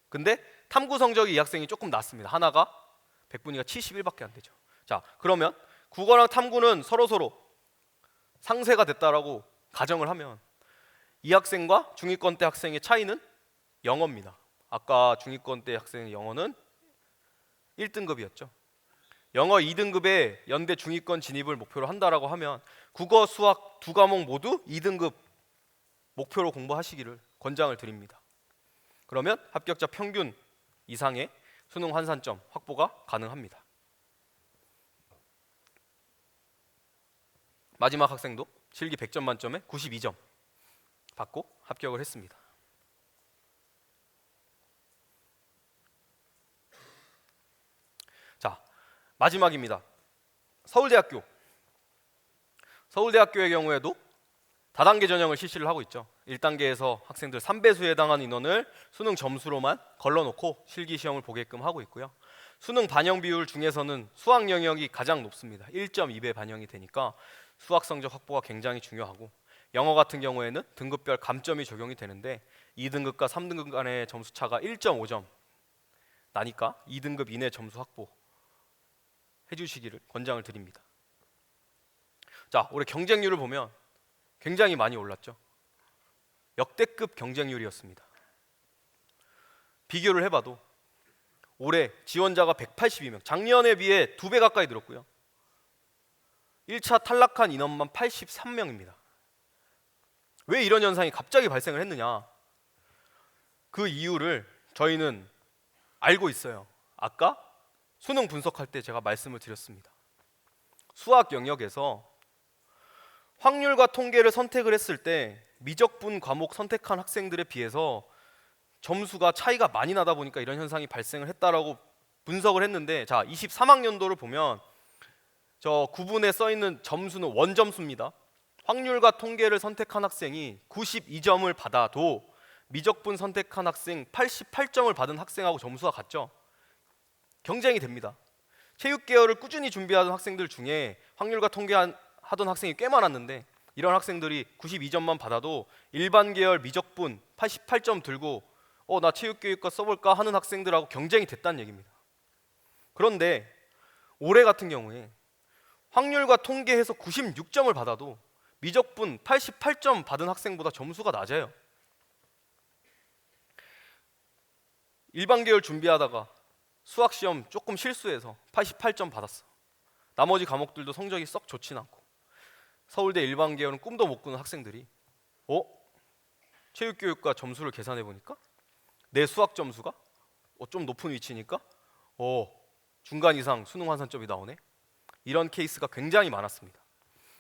근데 탐구 성적이 이 학생이 조금 낮습니다. 하나가 100분위가 71밖에 안 되죠. 자, 그러면 국어랑 탐구는 서로 상쇄가 됐다라고 가정을 하면 이 학생과 중위권 때 학생의 차이는 영어입니다. 아까 중위권 때 학생의 영어는 1등급이었죠. 영어 2등급에 연대 중위권 진입을 목표로 한다라고 하면 국어, 수학 두 과목 모두 2등급 목표로 공부하시기를 권장을 드립니다. 그러면 합격자 평균 이상의 수능 환산점 확보가 가능합니다. 마지막 학생도 실기 100점 만점에 92점 받고 합격을 했습니다. 자, 마지막입니다. 서울대학교의 경우에도 다단계 전형을 실시를 하고 있죠. 1단계에서 학생들 3배수에 해당하는 인원을 수능 점수로만 걸러놓고 실기 시험을 보게끔 하고 있고요. 수능 반영 비율 중에서는 수학 영역이 가장 높습니다. 1.2배 반영이 되니까 수학 성적 확보가 굉장히 중요하고, 영어 같은 경우에는 등급별 감점이 적용이 되는데 2등급과 3등급 간의 점수 차가 1.5점 나니까 2등급 이내 점수 확보 해주시기를 권장을 드립니다. 자, 올해 경쟁률을 보면 굉장히 많이 올랐죠. 역대급 경쟁률이었습니다. 비교를 해봐도 올해 지원자가 182명, 작년에 비해 2배 가까이 늘었고요. 1차 탈락한 인원만 83명입니다. 왜 이런 현상이 갑자기 발생을 했느냐? 그 이유를 저희는 알고 있어요. 아까 수능 분석할 때 제가 말씀을 드렸습니다. 수학 영역에서 확률과 통계를 선택을 했을 때 미적분 과목 선택한 학생들에 비해서 점수가 차이가 많이 나다 보니까 이런 현상이 발생을 했다라고 분석을 했는데, 자, 23학년도를 보면 저 구분에 써 있는 점수는 원점수입니다. 확률과 통계를 선택한 학생이 92점을 받아도 미적분 선택한 학생 88점을 받은 학생하고 점수가 같죠. 경쟁이 됩니다. 체육 계열을 꾸준히 준비하던 학생들 중에 확률과 통계 하던 학생이 꽤 많았는데, 이런 학생들이 92점만 받아도 일반 계열 미적분 88점 들고 나 체육교육과 써볼까 하는 학생들하고 경쟁이 됐다는 얘기입니다. 그런데 올해 같은 경우에 확률과 통계에서 96점을 받아도 미적분 88점 받은 학생보다 점수가 낮아요. 일반 계열 준비하다가 수학시험 조금 실수해서 88점 받았어. 나머지 과목들도 성적이 썩 좋진 않고, 서울대 일반 계열은 꿈도 못 꾸는 학생들이 체육교육과 점수를 계산해 보니까 내 수학 점수가 좀 높은 위치니까 중간 이상 수능 환산점이 나오네. 이런 케이스가 굉장히 많았습니다.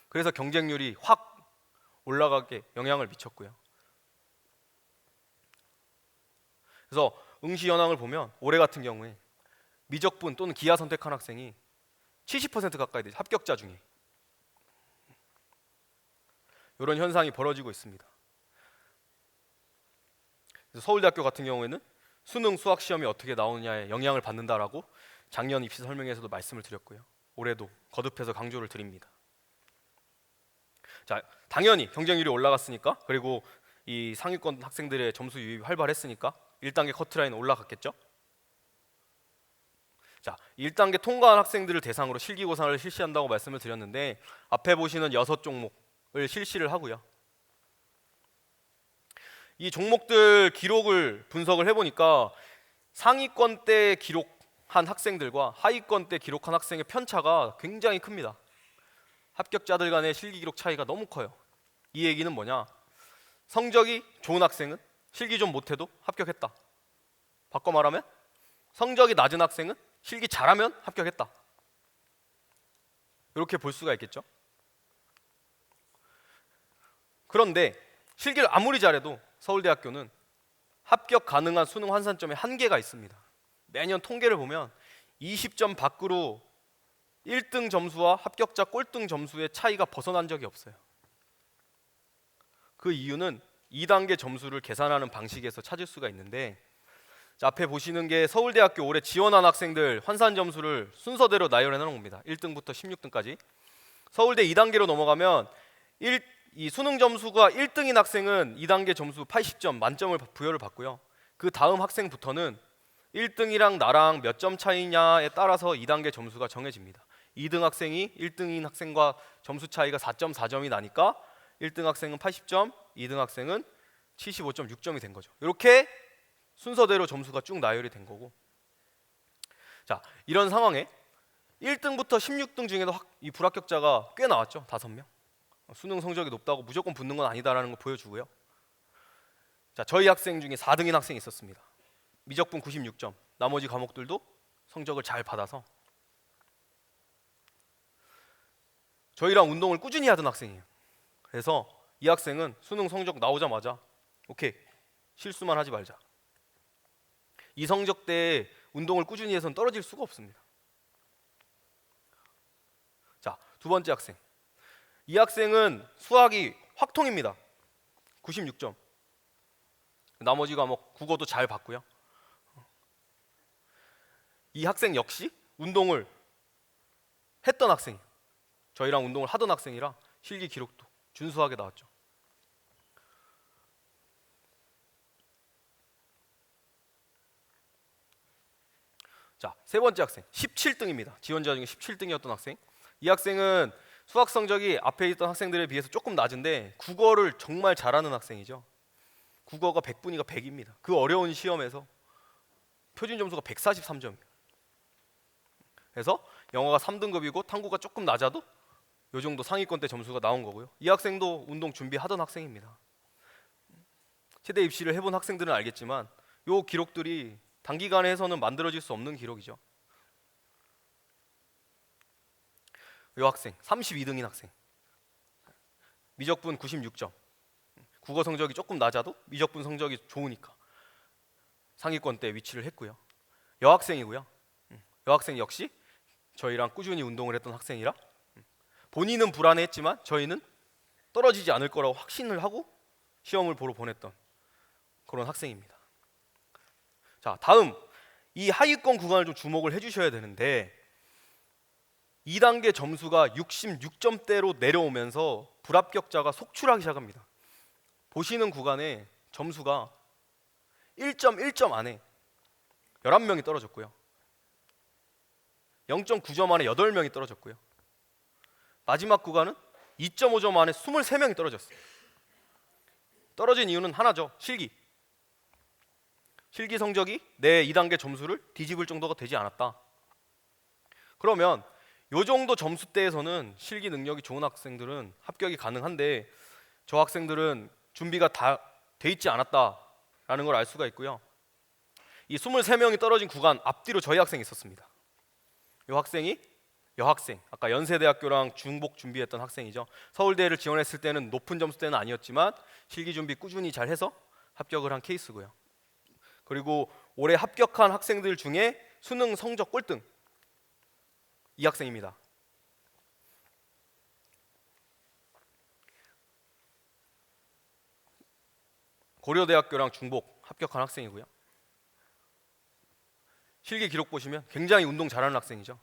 그래서 경쟁률이 확 올라가게 영향을 미쳤고요. 그래서 응시 현황을 보면 올해 같은 경우에 미적분 또는 기하 선택한 학생이 70% 가까이 되죠. 합격자 중에. 이런 현상이 벌어지고 있습니다. 그래서 서울대학교 같은 경우에는 수능 수학 시험이 어떻게 나오느냐에 영향을 받는다라고 작년 입시 설명회에서도 말씀을 드렸고요. 올해도 거듭해서 강조를 드립니다. 자, 당연히 경쟁률이 올라갔으니까, 그리고 이 상위권 학생들의 점수 유입이 활발했으니까 1단계 커트라인 올라갔겠죠. 자, 1단계 통과한 학생들을 대상으로 실기고사를 실시한다고 말씀을 드렸는데 앞에 보시는 6종목을 실시를 하고요. 이 종목들 기록을 분석을 해보니까 상위권 때 기록한 학생들과 하위권 때 기록한 학생의 편차가 굉장히 큽니다. 합격자들 간의 실기 기록 차이가 너무 커요. 이 얘기는 뭐냐? 성적이 좋은 학생은 실기 좀 못해도 합격했다. 바꿔 말하면 성적이 낮은 학생은 실기 잘하면 합격했다. 이렇게 볼 수가 있겠죠. 그런데 실기를 아무리 잘해도 서울대학교는 합격 가능한 수능 환산점에 한계가 있습니다. 매년 통계를 보면 20점 밖으로 1등 점수와 합격자 꼴등 점수의 차이가 벗어난 적이 없어요. 그 이유는 2단계 점수를 계산하는 방식에서 찾을 수가 있는데, 자, 앞에 보시는 게 서울대학교 올해 지원한 학생들 환산 점수를 순서대로 나열해 놓은 겁니다. 1등부터 16등까지. 서울대 2단계로 넘어가면 이 수능 점수가 1등인 학생은 2단계 점수 80점 만점을 부여를 받고요. 그 다음 학생부터는 1등이랑 나랑 몇 점 차이냐에 따라서 2단계 점수가 정해집니다. 2등 학생이 1등인 학생과 점수 차이가 4.4점이 나니까 1등 학생은 80점, 2등 학생은 75.6점이 된 거죠. 이렇게 순서대로 점수가 쭉 나열이 된 거고. 자, 이런 상황에 1등부터 16등 중에도 이 불합격자가 꽤 나왔죠. 5명. 수능 성적이 높다고 무조건 붙는 건 아니다라는 걸 보여주고요. 자, 저희 학생 중에 4등인 학생이 있었습니다. 미적분 96점. 나머지 과목들도 성적을 잘 받아서 저희랑 운동을 꾸준히 하던 학생이에요. 그래서 이 학생은 수능 성적 나오자마자 오케이, 실수만 하지 말자. 이 성적대에 운동을 꾸준히 해서는 떨어질 수가 없습니다. 자, 두 번째 학생. 이 학생은 수학이 확통입니다. 96점. 나머지 과목 국어도 잘 봤고요. 이 학생 역시 운동을 했던 학생, 저희랑 운동을 하던 학생이라 실기 기록도 준수하게 나왔죠. 자, 세 번째 학생 17등입니다. 지원자 중에 17등이었던 학생. 이 학생은 수학 성적이 앞에 있던 학생들에 비해서 조금 낮은데 국어를 정말 잘하는 학생이죠. 국어가 100분위가 100입니다. 그 어려운 시험에서 표준 점수가 143점이에요. 그래서 영어가 3등급이고 탐구가 조금 낮아도 이 정도 상위권대 점수가 나온 거고요. 이 학생도 운동 준비하던 학생입니다. 체대 입시를 해본 학생들은 알겠지만 이 기록들이 단기간에 해서는 만들어질 수 없는 기록이죠. 이 학생 32등인 학생, 미적분 96점. 국어 성적이 조금 낮아도 미적분 성적이 좋으니까 상위권대에 위치를 했고요. 여학생이고요. 여학생 역시 저희랑 꾸준히 운동을 했던 학생이라 본인은 불안해했지만 저희는 떨어지지 않을 거라고 확신을 하고 시험을 보러 보냈던 그런 학생입니다. 자, 다음 이 하위권 구간을 좀 주목을 해주셔야 되는데 2단계 점수가 66점대로 내려오면서 불합격자가 속출하기 시작합니다. 보시는 구간에 점수가 1.1점 안에 11명이 떨어졌고요. 0.9점 안에 8명이 떨어졌고요. 마지막 구간은 2.5점 안에 23명이 떨어졌어요. 떨어진 이유는 하나죠. 실기 성적이 내 2단계 점수를 뒤집을 정도가 되지 않았다. 그러면 요 정도 점수대에서는 실기 능력이 좋은 학생들은 합격이 가능한데 저 학생들은 준비가 다 돼 있지 않았다라는 걸 알 수가 있고요. 이 23명이 떨어진 구간 앞뒤로 저희 학생이 있었습니다. 이 학생이 여학생, 아까 연세대학교랑 중복 준비했던 학생이죠. 서울대를 지원했을 때는 높은 점수대는 아니었지만 실기 준비 꾸준히 잘 해서 합격을 한 케이스고요. 그리고 올해 합격한 학생들 중에 수능 성적 꼴등 이 학생입니다. 고려대학교랑 중복 합격한 학생이고요. 실기 기록 보시면 굉장히 운동 잘하는 학생이죠.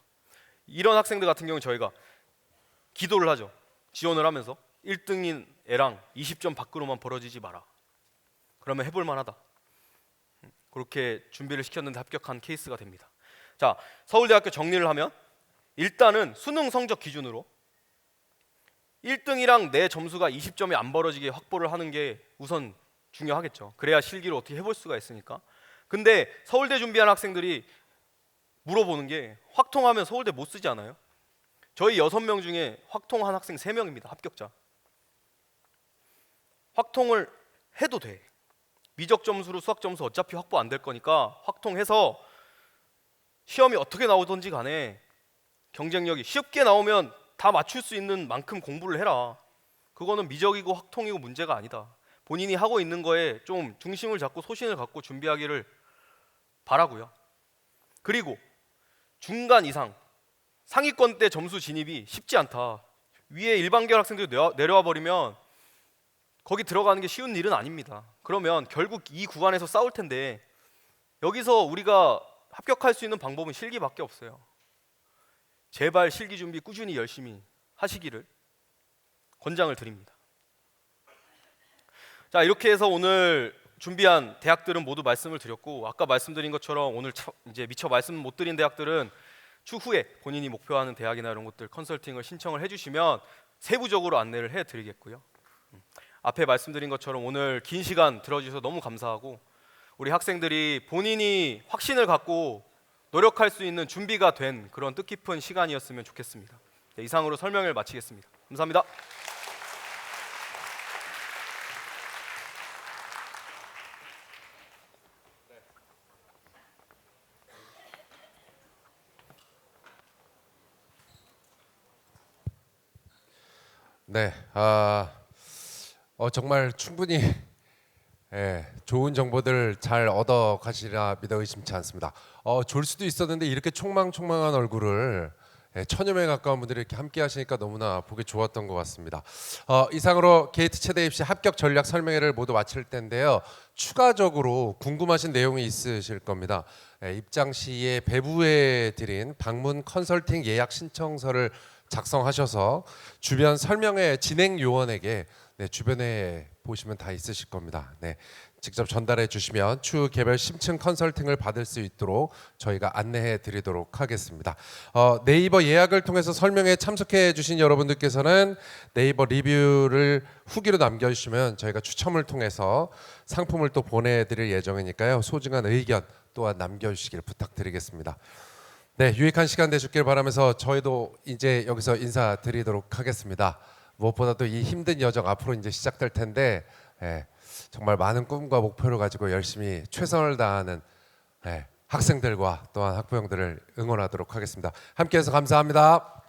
이런 학생들 같은 경우는 저희가 기도를 하죠. 지원을 하면서 1등인 애랑 20점 밖으로만 벌어지지 마라. 그러면 해볼 만하다. 그렇게 준비를 시켰는데 합격한 케이스가 됩니다. 자, 서울대학교 정리를 하면 일단은 수능 성적 기준으로 1등이랑 내 점수가 20점이 안 벌어지게 확보를 하는 게 우선 중요하겠죠. 그래야 실기를 어떻게 해볼 수가 있으니까. 근데 서울대 준비한 학생들이 물어보는 게 확통하면 서울대 못 쓰지 않아요? 저희 6명 중에 확통한 학생 3명입니다. 합격자. 확통을 해도 돼. 미적 점수로 수학 점수 어차피 확보 안 될 거니까 확통해서 시험이 어떻게 나오든지 간에 경쟁력이 쉽게 나오면 다 맞출 수 있는 만큼 공부를 해라. 그거는 미적이고 확통이고 문제가 아니다. 본인이 하고 있는 거에 좀 중심을 잡고 소신을 갖고 준비하기를 바라고요. 그리고 중간 이상 상위권 대 점수 진입이 쉽지 않다. 위에 일반계열 학생들이 내려와 버리면 거기 들어가는 게 쉬운 일은 아닙니다. 그러면 결국 이 구간에서 싸울 텐데 여기서 우리가 합격할 수 있는 방법은 실기밖에 없어요. 제발 실기 준비 꾸준히 열심히 하시기를 권장을 드립니다. 자, 이렇게 해서 오늘 준비한 대학들은 모두 말씀을 드렸고, 아까 말씀드린 것처럼 오늘 이제 미처 말씀 못 드린 대학들은 추후에 본인이 목표하는 대학이나 이런 것들 컨설팅을 신청을 해주시면 세부적으로 안내를 해드리겠고요. 앞에 말씀드린 것처럼 오늘 긴 시간 들어주셔서 너무 감사하고, 우리 학생들이 본인이 확신을 갖고 노력할 수 있는 준비가 된 그런 뜻깊은 시간이었으면 좋겠습니다. 네, 이상으로 설명을 마치겠습니다. 감사합니다. 네, 정말 충분히 좋은 정보들 잘 얻어 가시리라 믿어 의심치 않습니다. 졸 수도 있었는데 이렇게 촉망촉망한 얼굴을 천여 명에 가까운 분들이 이렇게 함께 하시니까 너무나 보기 좋았던 것 같습니다. 이상으로 게이트 최대 입시 합격 전략 설명회를 모두 마칠 텐데요. 추가적으로 궁금하신 내용이 있으실 겁니다. 입장 시에 배부해 드린 방문 컨설팅 예약 신청서를 작성하셔서 주변 설명회 진행 요원에게 주변에 보시면 다 있으실 겁니다. 직접 전달해 주시면 추후 개별 심층 컨설팅을 받을 수 있도록 저희가 안내해 드리도록 하겠습니다. 네이버 예약을 통해서 설명회에 참석해 주신 여러분들께서는 네이버 리뷰를 후기로 남겨주시면 저희가 추첨을 통해서 상품을 또 보내드릴 예정이니까요. 소중한 의견 또한 남겨주시길 부탁드리겠습니다. 네, 유익한 시간 되셨길 바라면서 저희도 이제 여기서 인사드리도록 하겠습니다. 무엇보다도 이 힘든 여정 앞으로 이제 시작될 텐데 정말 많은 꿈과 목표를 가지고 열심히 최선을 다하는 학생들과 또한 학부형들을 응원하도록 하겠습니다. 함께해서 감사합니다.